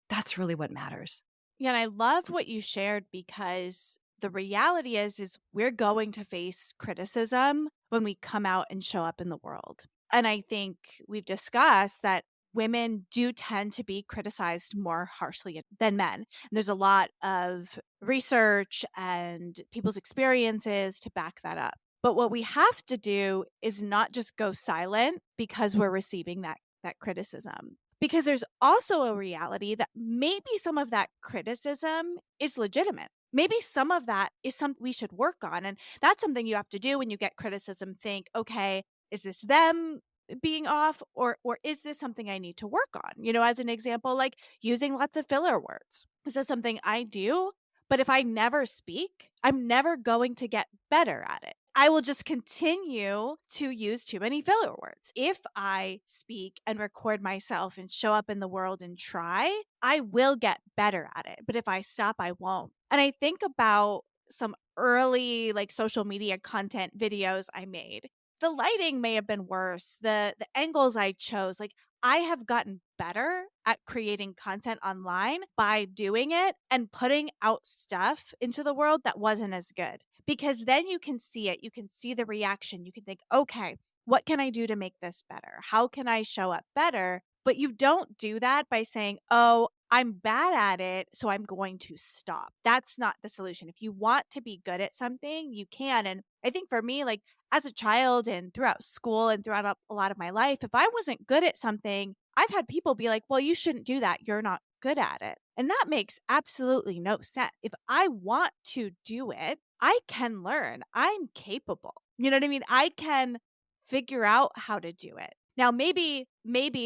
That's really what matters. Yeah, and I loved what you shared because the reality is we're going to face criticism when we come out and show up in the world. And I think we've discussed that women do tend to be criticized more harshly than men. And there's a lot of research and people's experiences to back that up. But what we have to do is not just go silent because we're receiving that criticism. Because there's also a reality that maybe some of that criticism is legitimate. Maybe some of that is something we should work on. And that's something you have to do when you get criticism. Think, okay, is this them being off, or is this something I need to work on? As an example, like using lots of filler words. This is something I do, but if I never speak, I'm never going to get better at it. I will just continue to use too many filler words. If I speak and record myself and show up in the world and try, I will get better at it. But if I stop, I won't. And I think about some early social media content videos I made. The lighting may have been worse. The angles I chose, I have gotten better at creating content online by doing it and putting out stuff into the world that wasn't as good. Because then you can see it, you can see the reaction, you can think, okay, what can I do to make this better? How can I show up better? But you don't do that by saying, oh, I'm bad at it, so I'm going to stop. That's not the solution. If you want to be good at something, you can. And I think for me, like as a child and throughout school and throughout a lot of my life, if I wasn't good at something, I've had people be like, well, you shouldn't do that. You're not good at it. And that makes absolutely no sense. If I want to do it, I can learn. I'm capable. You know what I mean? I can figure out how to do it. Now, maybe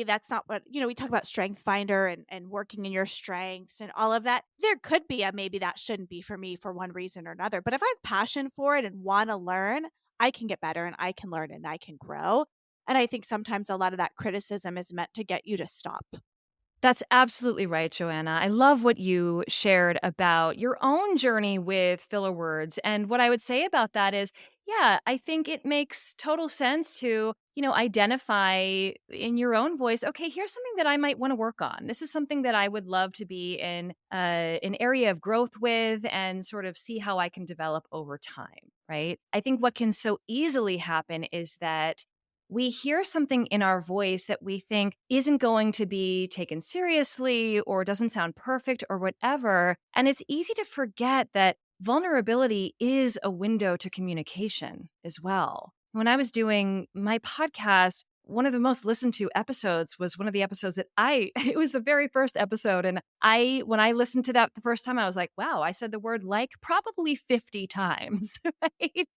that's not what, we talk about strength finder and working in your strengths and all of that. There could be a maybe that shouldn't be for me for one reason or another. But if I have passion for it and want to learn, I can get better and I can learn and I can grow. And I think sometimes a lot of that criticism is meant to get you to stop. That's absolutely right, Joanna. I love what you shared about your own journey with filler words. And what I would say about that is, yeah, I think it makes total sense to, identify in your own voice, okay, here's something that I might want to work on. This is something that I would love to be in an area of growth with and sort of see how I can develop over time, right? I think what can so easily happen is that we hear something in our voice that we think isn't going to be taken seriously or doesn't sound perfect or whatever. And it's easy to forget that vulnerability is a window to communication as well. When I was doing my podcast, one of the most listened to episodes was one of the episodes that it was the very first episode. And when I listened to that the first time, I was like, wow, I said the word like probably 50 times, right?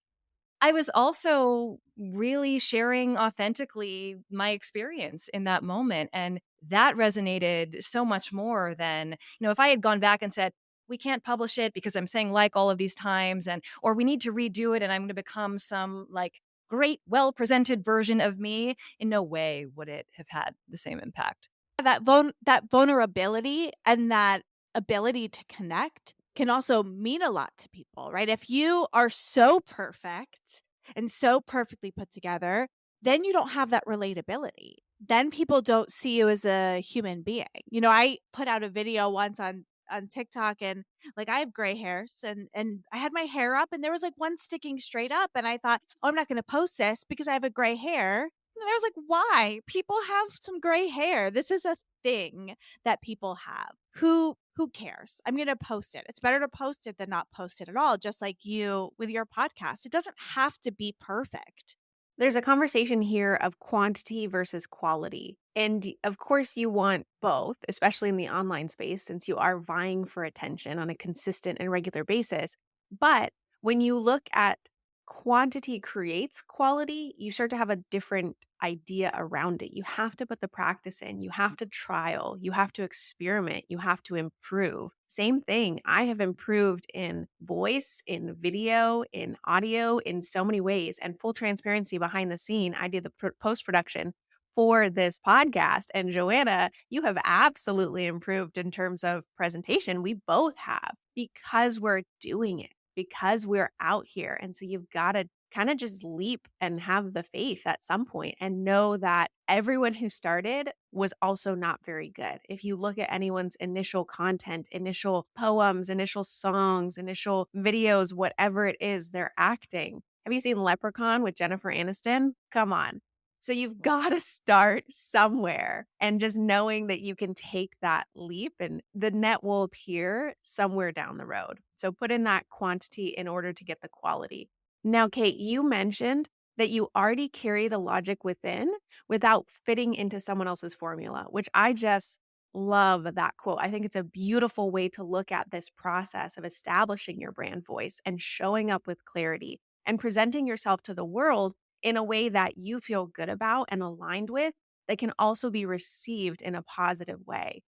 I was also really sharing authentically my experience in that moment, and that resonated so much more than, if I had gone back and said, "We can't publish it because I'm saying like all of these times," or "We need to redo it and I'm gonna become some, like, great, well-presented version of me," in no way would it have had the same impact. That vulnerability and that ability to connect can also mean a lot to people, right? If you are so perfect and so perfectly put together, then you don't have that relatability. Then people don't see you as a human being. I put out a video once on TikTok, and like I have gray hairs, and I had my hair up and there was like one sticking straight up, and I thought, "Oh, I'm not going to post this because I have a gray hair." And I was like, "Why? People have some gray hair. This is a thing that people have. Who cares? I'm going to post it. It's better to post it than not post it at all, just like you with your podcast. It doesn't have to be perfect." There's a conversation here of quantity versus quality. And of course, you want both, especially in the online space, since you are vying for attention on a consistent and regular basis. But when you look at quantity creates quality, you start to have a different idea around it. You have to put the practice in, you have to trial, you have to experiment, you have to improve. Same thing. I have improved in voice, in video, in audio, in so many ways. And full transparency behind the scene, I did the post production for this podcast. And Joanna, you have absolutely improved in terms of presentation. We both have because we're doing it, because we're out here. And so you've got to kind of just leap and have the faith at some point and know that everyone who started was also not very good. If you look at anyone's initial content, initial poems, initial songs, initial videos, whatever it is they're acting. Have you seen Leprechaun with Jennifer Aniston? Come on. So you've got to start somewhere and just knowing that you can take that leap and the net will appear somewhere down the road. So put in that quantity in order to get the quality. Now, Kate, you mentioned that you already carry the logic within without fitting into someone else's formula, which I just love that quote. I think it's a beautiful way to look at this process of establishing your brand voice and showing up with clarity and presenting yourself to the world in a way that you feel good about and aligned with that can also be received in a positive way.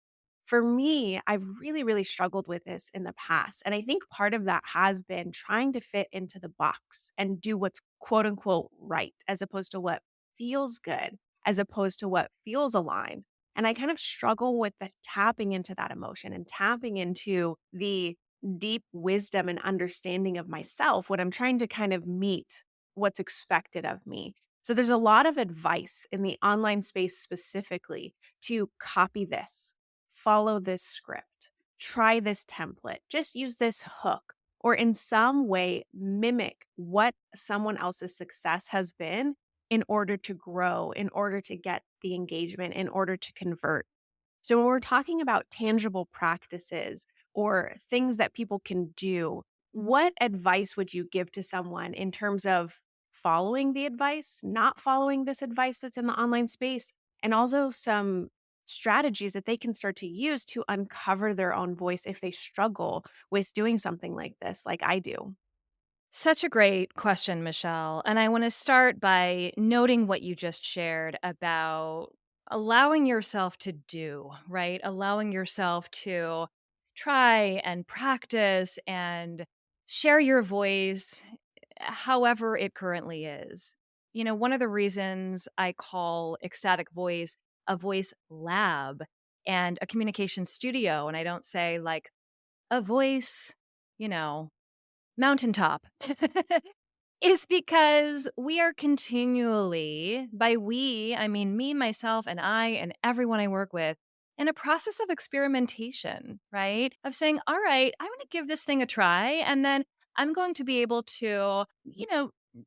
For me, I've really, really struggled with this in the past. And I think part of that has been trying to fit into the box and do what's quote unquote right, as opposed to what feels good, as opposed to what feels aligned. And I kind of struggle with the tapping into that emotion and tapping into the deep wisdom and understanding of myself when I'm trying to kind of meet what's expected of me. So there's a lot of advice in the online space specifically to copy this, follow this script, try this template, just use this hook, or in some way mimic what someone else's success has been in order to grow, in order to get the engagement, in order to convert. So when we're talking about tangible practices or things that people can do, what advice would you give to someone in terms of following the advice, not following this advice that's in the online space, and also some strategies that they can start to use to uncover their own voice if they struggle with doing something like this, like I do? Such a great question, Michelle. And I want to start by noting what you just shared about allowing yourself to do, right? Allowing yourself to try and practice and share your voice however it currently is. One of the reasons I call Ecstatic Voice a voice lab and a communication studio, and I don't say like a voice, you know, mountaintop, is because we are continually, by we, I mean me, myself, and I, and everyone I work with, in a process of experimentation, right? Of saying, all right, I want to give this thing a try. And then I'm going to be able to,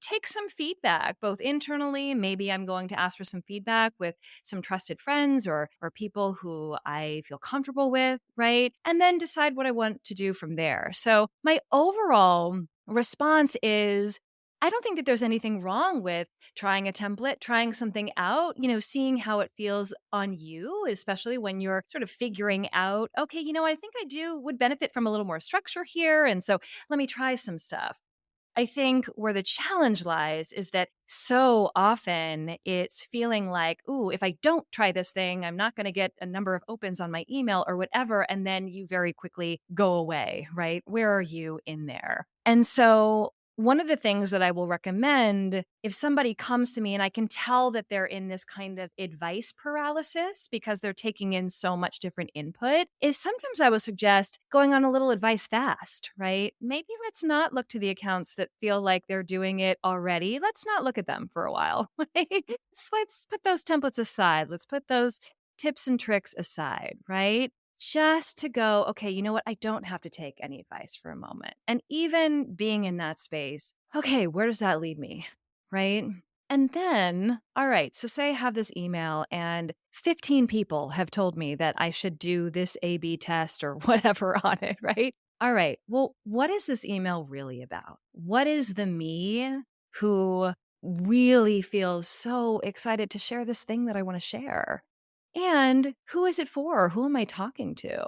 take some feedback, both internally. Maybe I'm going to ask for some feedback with some trusted friends or people who I feel comfortable with, right? And then decide what I want to do from there. So my overall response is I don't think that there's anything wrong with trying a template, trying something out, seeing how it feels on you, especially when you're sort of figuring out, okay, I think I do would benefit from a little more structure here. And so let me try some stuff. I think where the challenge lies is that so often it's feeling like, ooh, if I don't try this thing, I'm not going to get a number of opens on my email or whatever. And then you very quickly go away, right? Where are you in there? And so one of the things that I will recommend if somebody comes to me and I can tell that they're in this kind of advice paralysis because they're taking in so much different input is sometimes I would suggest going on a little advice fast, right? Maybe let's not look to the accounts that feel like they're doing it already. Let's not look at them for a while. Right? Let's put those templates aside. Let's put those tips and tricks aside, right? Just to go, okay, you know what? I don't have to take any advice for a moment. And even being in that space, okay, where does that lead me? Right. And then, all right, so say I have this email and 15 people have told me that I should do this A B test or whatever on it, right? All right, well, what is this email really about? What is the me who really feels so excited to share this thing that I want to share? And who is it for? Who am I talking to?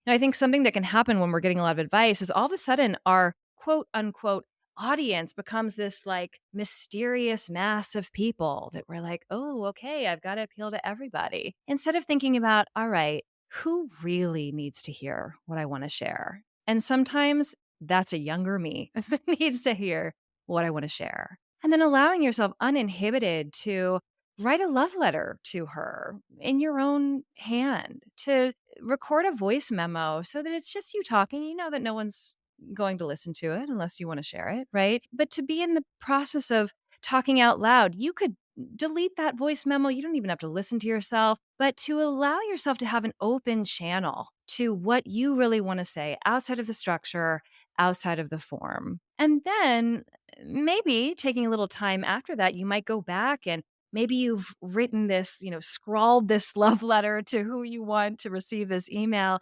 And I think something that can happen when we're getting a lot of advice is all of a sudden our quote unquote audience becomes this like mysterious mass of people that we're like, oh, okay, I've got to appeal to everybody. Instead of thinking about, all right, who really needs to hear what I want to share? And sometimes that's a younger me that needs to hear what I want to share. And then allowing yourself uninhibited to write a love letter to her in your own hand, to record a voice memo so that it's just you talking. You know that no one's going to listen to it unless you want to share it, right? But to be in the process of talking out loud, you could delete that voice memo. You don't even have to listen to yourself, but to allow yourself to have an open channel to what you really want to say outside of the structure, outside of the form. And then maybe taking a little time after that, you might go back and maybe you've written this, scrawled this love letter to who you want to receive this email.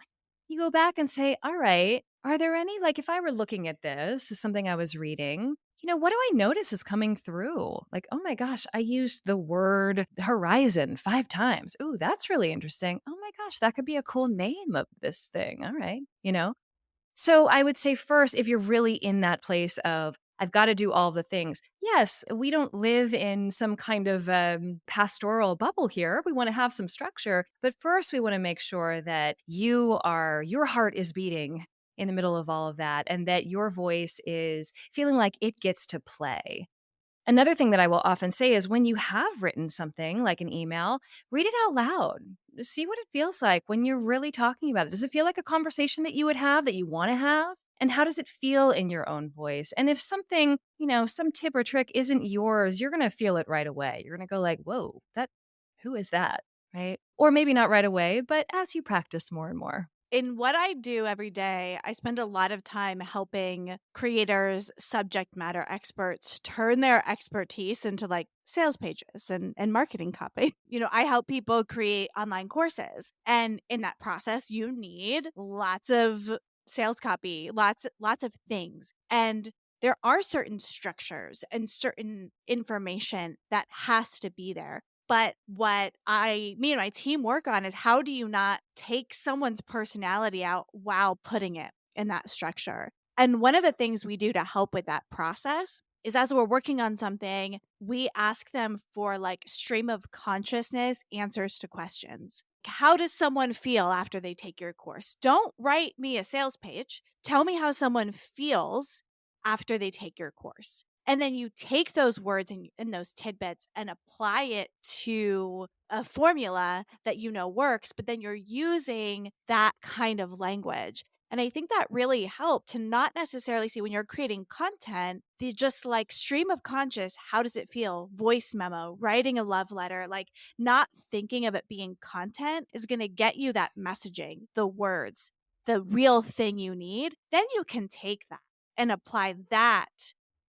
You go back and say, all right, are there any, like, if I were looking at this as something I was reading, what do I notice is coming through? Like, oh my gosh, I used the word horizon 5 times. Ooh, that's really interesting. Oh my gosh, that could be a cool name of this thing. All right. So I would say first, if you're really in that place of, I've got to do all the things. Yes, we don't live in some kind of pastoral bubble here. We want to have some structure. But first, we want to make sure that your heart is beating in the middle of all of that and that your voice is feeling like it gets to play. Another thing that I will often say is when you have written something like an email, read it out loud. See what it feels like when you're really talking about it. Does it feel like a conversation that you would have, that you want to have? And how does it feel in your own voice? And if something, some tip or trick isn't yours, you're going to feel it right away. You're going to go like, whoa, who is that? Right? Or maybe not right away, but as you practice more and more. In what I do every day, I spend a lot of time helping creators, subject matter experts turn their expertise into like sales pages and marketing copy. I help people create online courses. And in that process, you need lots of sales copy, lots of things. And there are certain structures and certain information that has to be there. But me and my team work on is how do you not take someone's personality out while putting it in that structure? And one of the things we do to help with that process is as we're working on something, we ask them for like stream of consciousness answers to questions. How does someone feel after they take your course? Don't write me a sales page. Tell me how someone feels after they take your course. And then you take those words and those tidbits and apply it to a formula that works, but then you're using that kind of language. And I think that really helped to not necessarily see when you're creating content, the just like stream of conscious, how does it feel? Voice memo, writing a love letter, like not thinking of it being content is going to get you that messaging, the words, the real thing you need. Then you can take that and apply that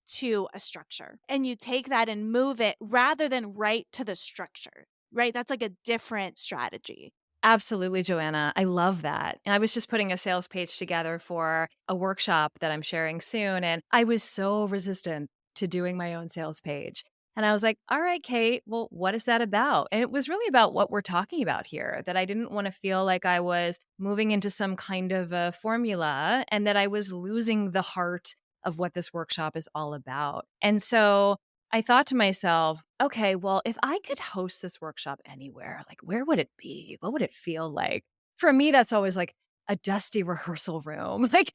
to a structure. And you take that and move it rather than right to the structure, right? That's like a different strategy. Absolutely, Joanna. I love that. And I was just putting a sales page together for a workshop that I'm sharing soon. And I was so resistant to doing my own sales page. And I was like, all right, Kate, well, what is that about? And it was really about what we're talking about here, that I didn't want to feel like I was moving into some kind of a formula and that I was losing the heart of what this workshop is all about. And so I thought to myself, okay, well, if I could host this workshop anywhere, like where would it be? What would it feel like? For me, that's always like a dusty rehearsal room, like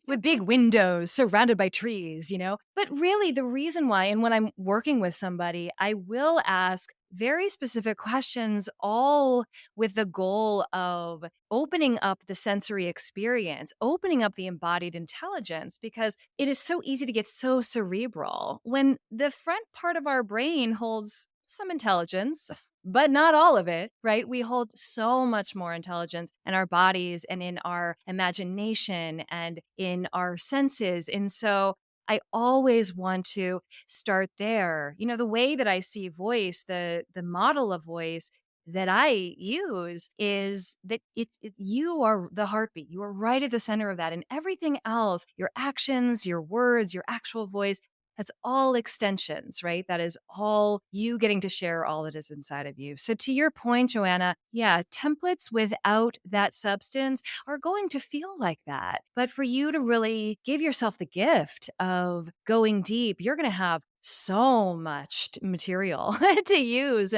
with big windows surrounded by trees, you know? But really, the reason why, and when I'm working with somebody, I will ask very specific questions, all with the goal of opening up the sensory experience, opening up the embodied intelligence, because it is so easy to get so cerebral when the front part of our brain holds some intelligence, but not all of it, right? We hold so much more intelligence in our bodies and in our imagination and in our senses. And so I always want to start there. You know, the way that I see voice, the model of voice that I use is that you are the heartbeat. You are right at the center of that. And everything else, your actions, your words, your actual voice, that's all extensions, right? That is all you getting to share all that is inside of you. So, to your point, Joanna, yeah, templates without that substance are going to feel like that. But for you to really give yourself the gift of going deep, you're going to have so much material to use.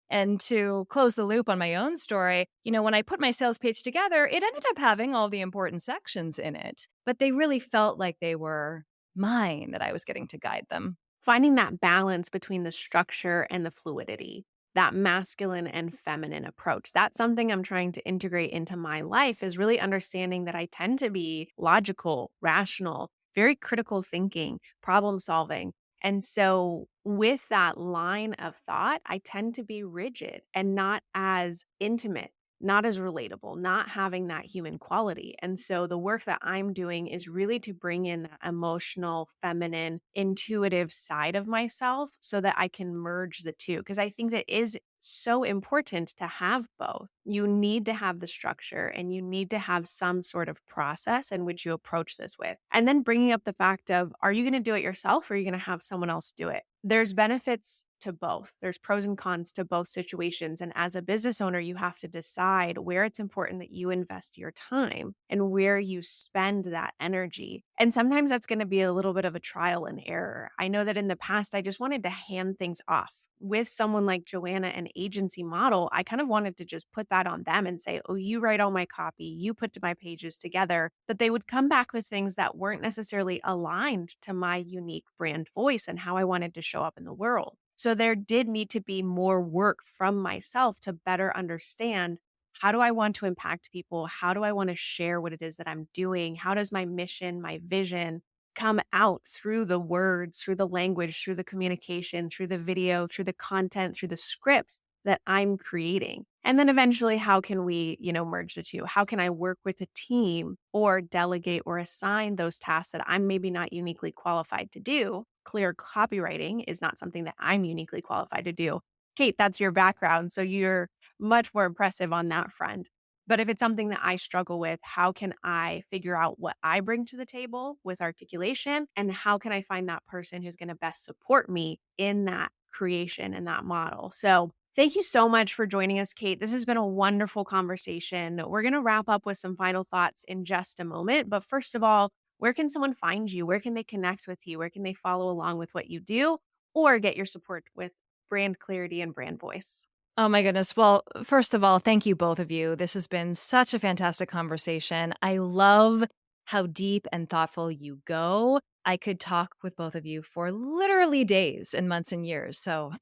And to close the loop on my own story, you know, when I put my sales page together, it ended up having all the important sections in it, but they really felt like they were mine, that I was getting to guide them. Finding that balance between the structure and the fluidity, that masculine and feminine approach. That's something I'm trying to integrate into my life, is really understanding that I tend to be logical, rational, very critical thinking, problem solving. And so, with that line of thought, I tend to be rigid and not as intimate, not as relatable, not having that human quality. And so the work that I'm doing is really to bring in that emotional, feminine, intuitive side of myself so that I can merge the two. Because I think that is so important to have both. You need to have the structure and you need to have some sort of process in which you approach this with. And then bringing up the fact of, are you going to do it yourself or are you going to have someone else do it? There's benefits to both. There's pros and cons to both situations. And as a business owner, you have to decide where it's important that you invest your time and where you spend that energy. And sometimes that's going to be a little bit of a trial and error. I know that in the past, I just wanted to hand things off. With someone like Joanna, an agency model, I kind of wanted to just put that on them and say, oh, you write all my copy, you put my pages together, that they would come back with things that weren't necessarily aligned to my unique brand voice and how I wanted to show up in the world. So there did need to be more work from myself to better understand, how do I want to impact people? How do I want to share what it is that I'm doing? How does my mission, my vision come out through the words, through the language, through the communication, through the video, through the content, through the scripts? that I'm creating? And then eventually, how can we, merge the two? How can I work with a team or delegate or assign those tasks that I'm maybe not uniquely qualified to do? Clear copywriting is not something that I'm uniquely qualified to do. Cate, that's your background. So you're much more impressive on that front. But if it's something that I struggle with, how can I figure out what I bring to the table with articulation? And how can I find that person who's going to best support me in that creation and that model? So thank you so much for joining us, Cate. This has been a wonderful conversation. We're going to wrap up with some final thoughts in just a moment. But first of all, where can someone find you? Where can they connect with you? Where can they follow along with what you do or get your support with brand clarity and brand voice? Oh my goodness. Well, first of all, thank you both of you. This has been such a fantastic conversation. I love how deep and thoughtful you go. I could talk with both of you for literally days and months and years. So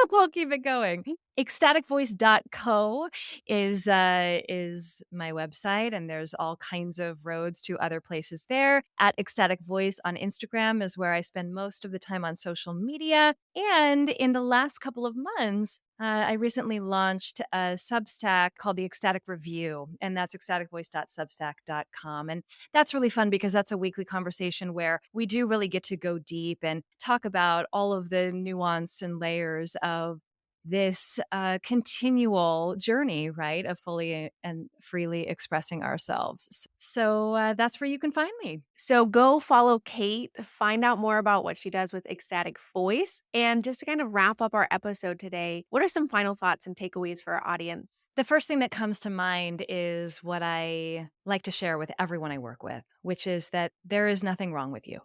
we'll keep it going. Ecstaticvoice.co is my website, and there's all kinds of roads to other places there. At Ecstatic Voice on Instagram is where I spend most of the time on social media. And in the last couple of months, I recently launched a Substack called the Ecstatic Review, and that's ecstaticvoice.substack.com. And that's really fun because that's a weekly conversation where we do really get to go deep and talk about all of the nuance and layers of this continual journey, right, of fully and freely expressing ourselves. So that's where you can find me. So go follow Cate, find out more about what she does with Ecstatic Voice. And just to kind of wrap up our episode today, what are some final thoughts and takeaways for our audience? The first thing that comes to mind is what I like to share with everyone I work with, which is that there is nothing wrong with you.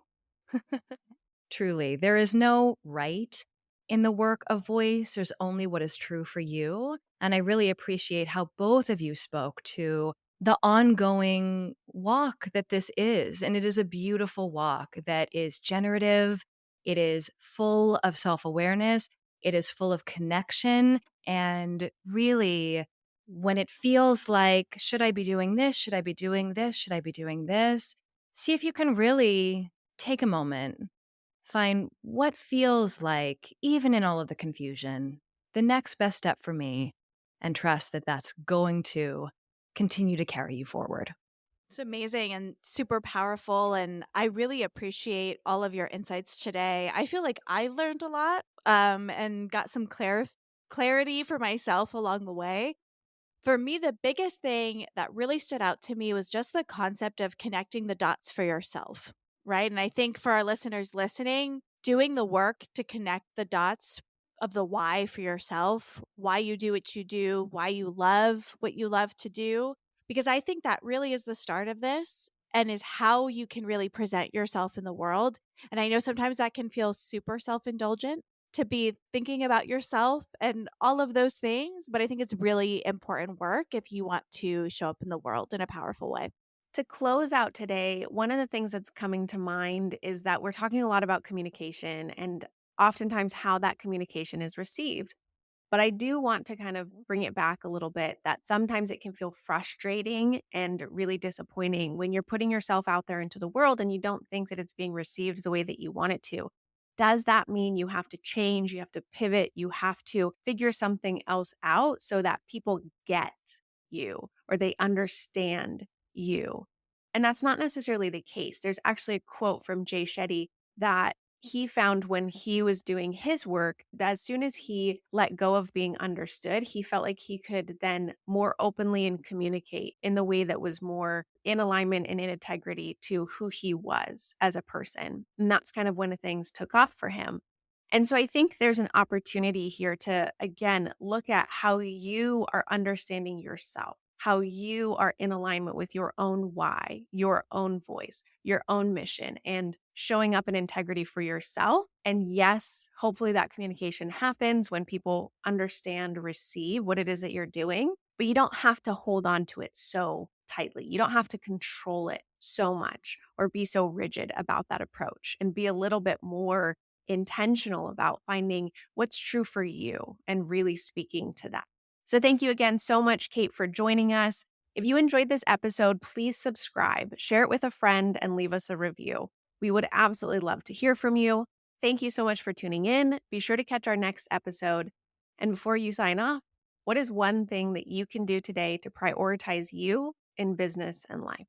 Truly, there is no right in the work of voice. There's only what is true for you. And I really appreciate how both of you spoke to the ongoing walk that this is. And it is a beautiful walk that is generative, it is full of self awareness, it is full of connection. And really, when it feels like, should I be doing this? Should I be doing this? Should I be doing this? See if you can really take a moment. Find what feels like, even in all of the confusion, the next best step for me, and trust that that's going to continue to carry you forward. It's amazing and super powerful. And I really appreciate all of your insights today. I feel like I learned a lot and got some clarity for myself along the way. For me, the biggest thing that really stood out to me was just the concept of connecting the dots for yourself, right? And I think for our listeners listening, doing the work to connect the dots of the why for yourself, why you do what you do, why you love what you love to do, because I think that really is the start of this and is how you can really present yourself in the world. And I know sometimes that can feel super self indulgent to be thinking about yourself and all of those things. But I think it's really important work if you want to show up in the world in a powerful way. To close out today, one of the things that's coming to mind is that we're talking a lot about communication and oftentimes how that communication is received. But I do want to kind of bring it back a little bit that sometimes it can feel frustrating and really disappointing when you're putting yourself out there into the world and you don't think that it's being received the way that you want it to. Does that mean you have to change? You have to pivot? You have to figure something else out so that people get you or they understand you? And that's not necessarily the case. There's actually a quote from Jay Shetty that he found when he was doing his work that as soon as he let go of being understood, he felt like he could then more openly and communicate in the way that was more in alignment and in integrity to who he was as a person. And that's kind of when things took off for him. And so I think there's an opportunity here to, again, look at how you are understanding yourself, how you are in alignment with your own why, your own voice, your own mission, and showing up in integrity for yourself. And yes, hopefully that communication happens when people understand, receive what it is that you're doing, but you don't have to hold on to it so tightly. You don't have to control it so much or be so rigid about that approach, and be a little bit more intentional about finding what's true for you and really speaking to that. So thank you again so much, Cate, for joining us. If you enjoyed this episode, please subscribe, share it with a friend, and leave us a review. We would absolutely love to hear from you. Thank you so much for tuning in. Be sure to catch our next episode. And before you sign off, what is one thing that you can do today to prioritize you in business and life?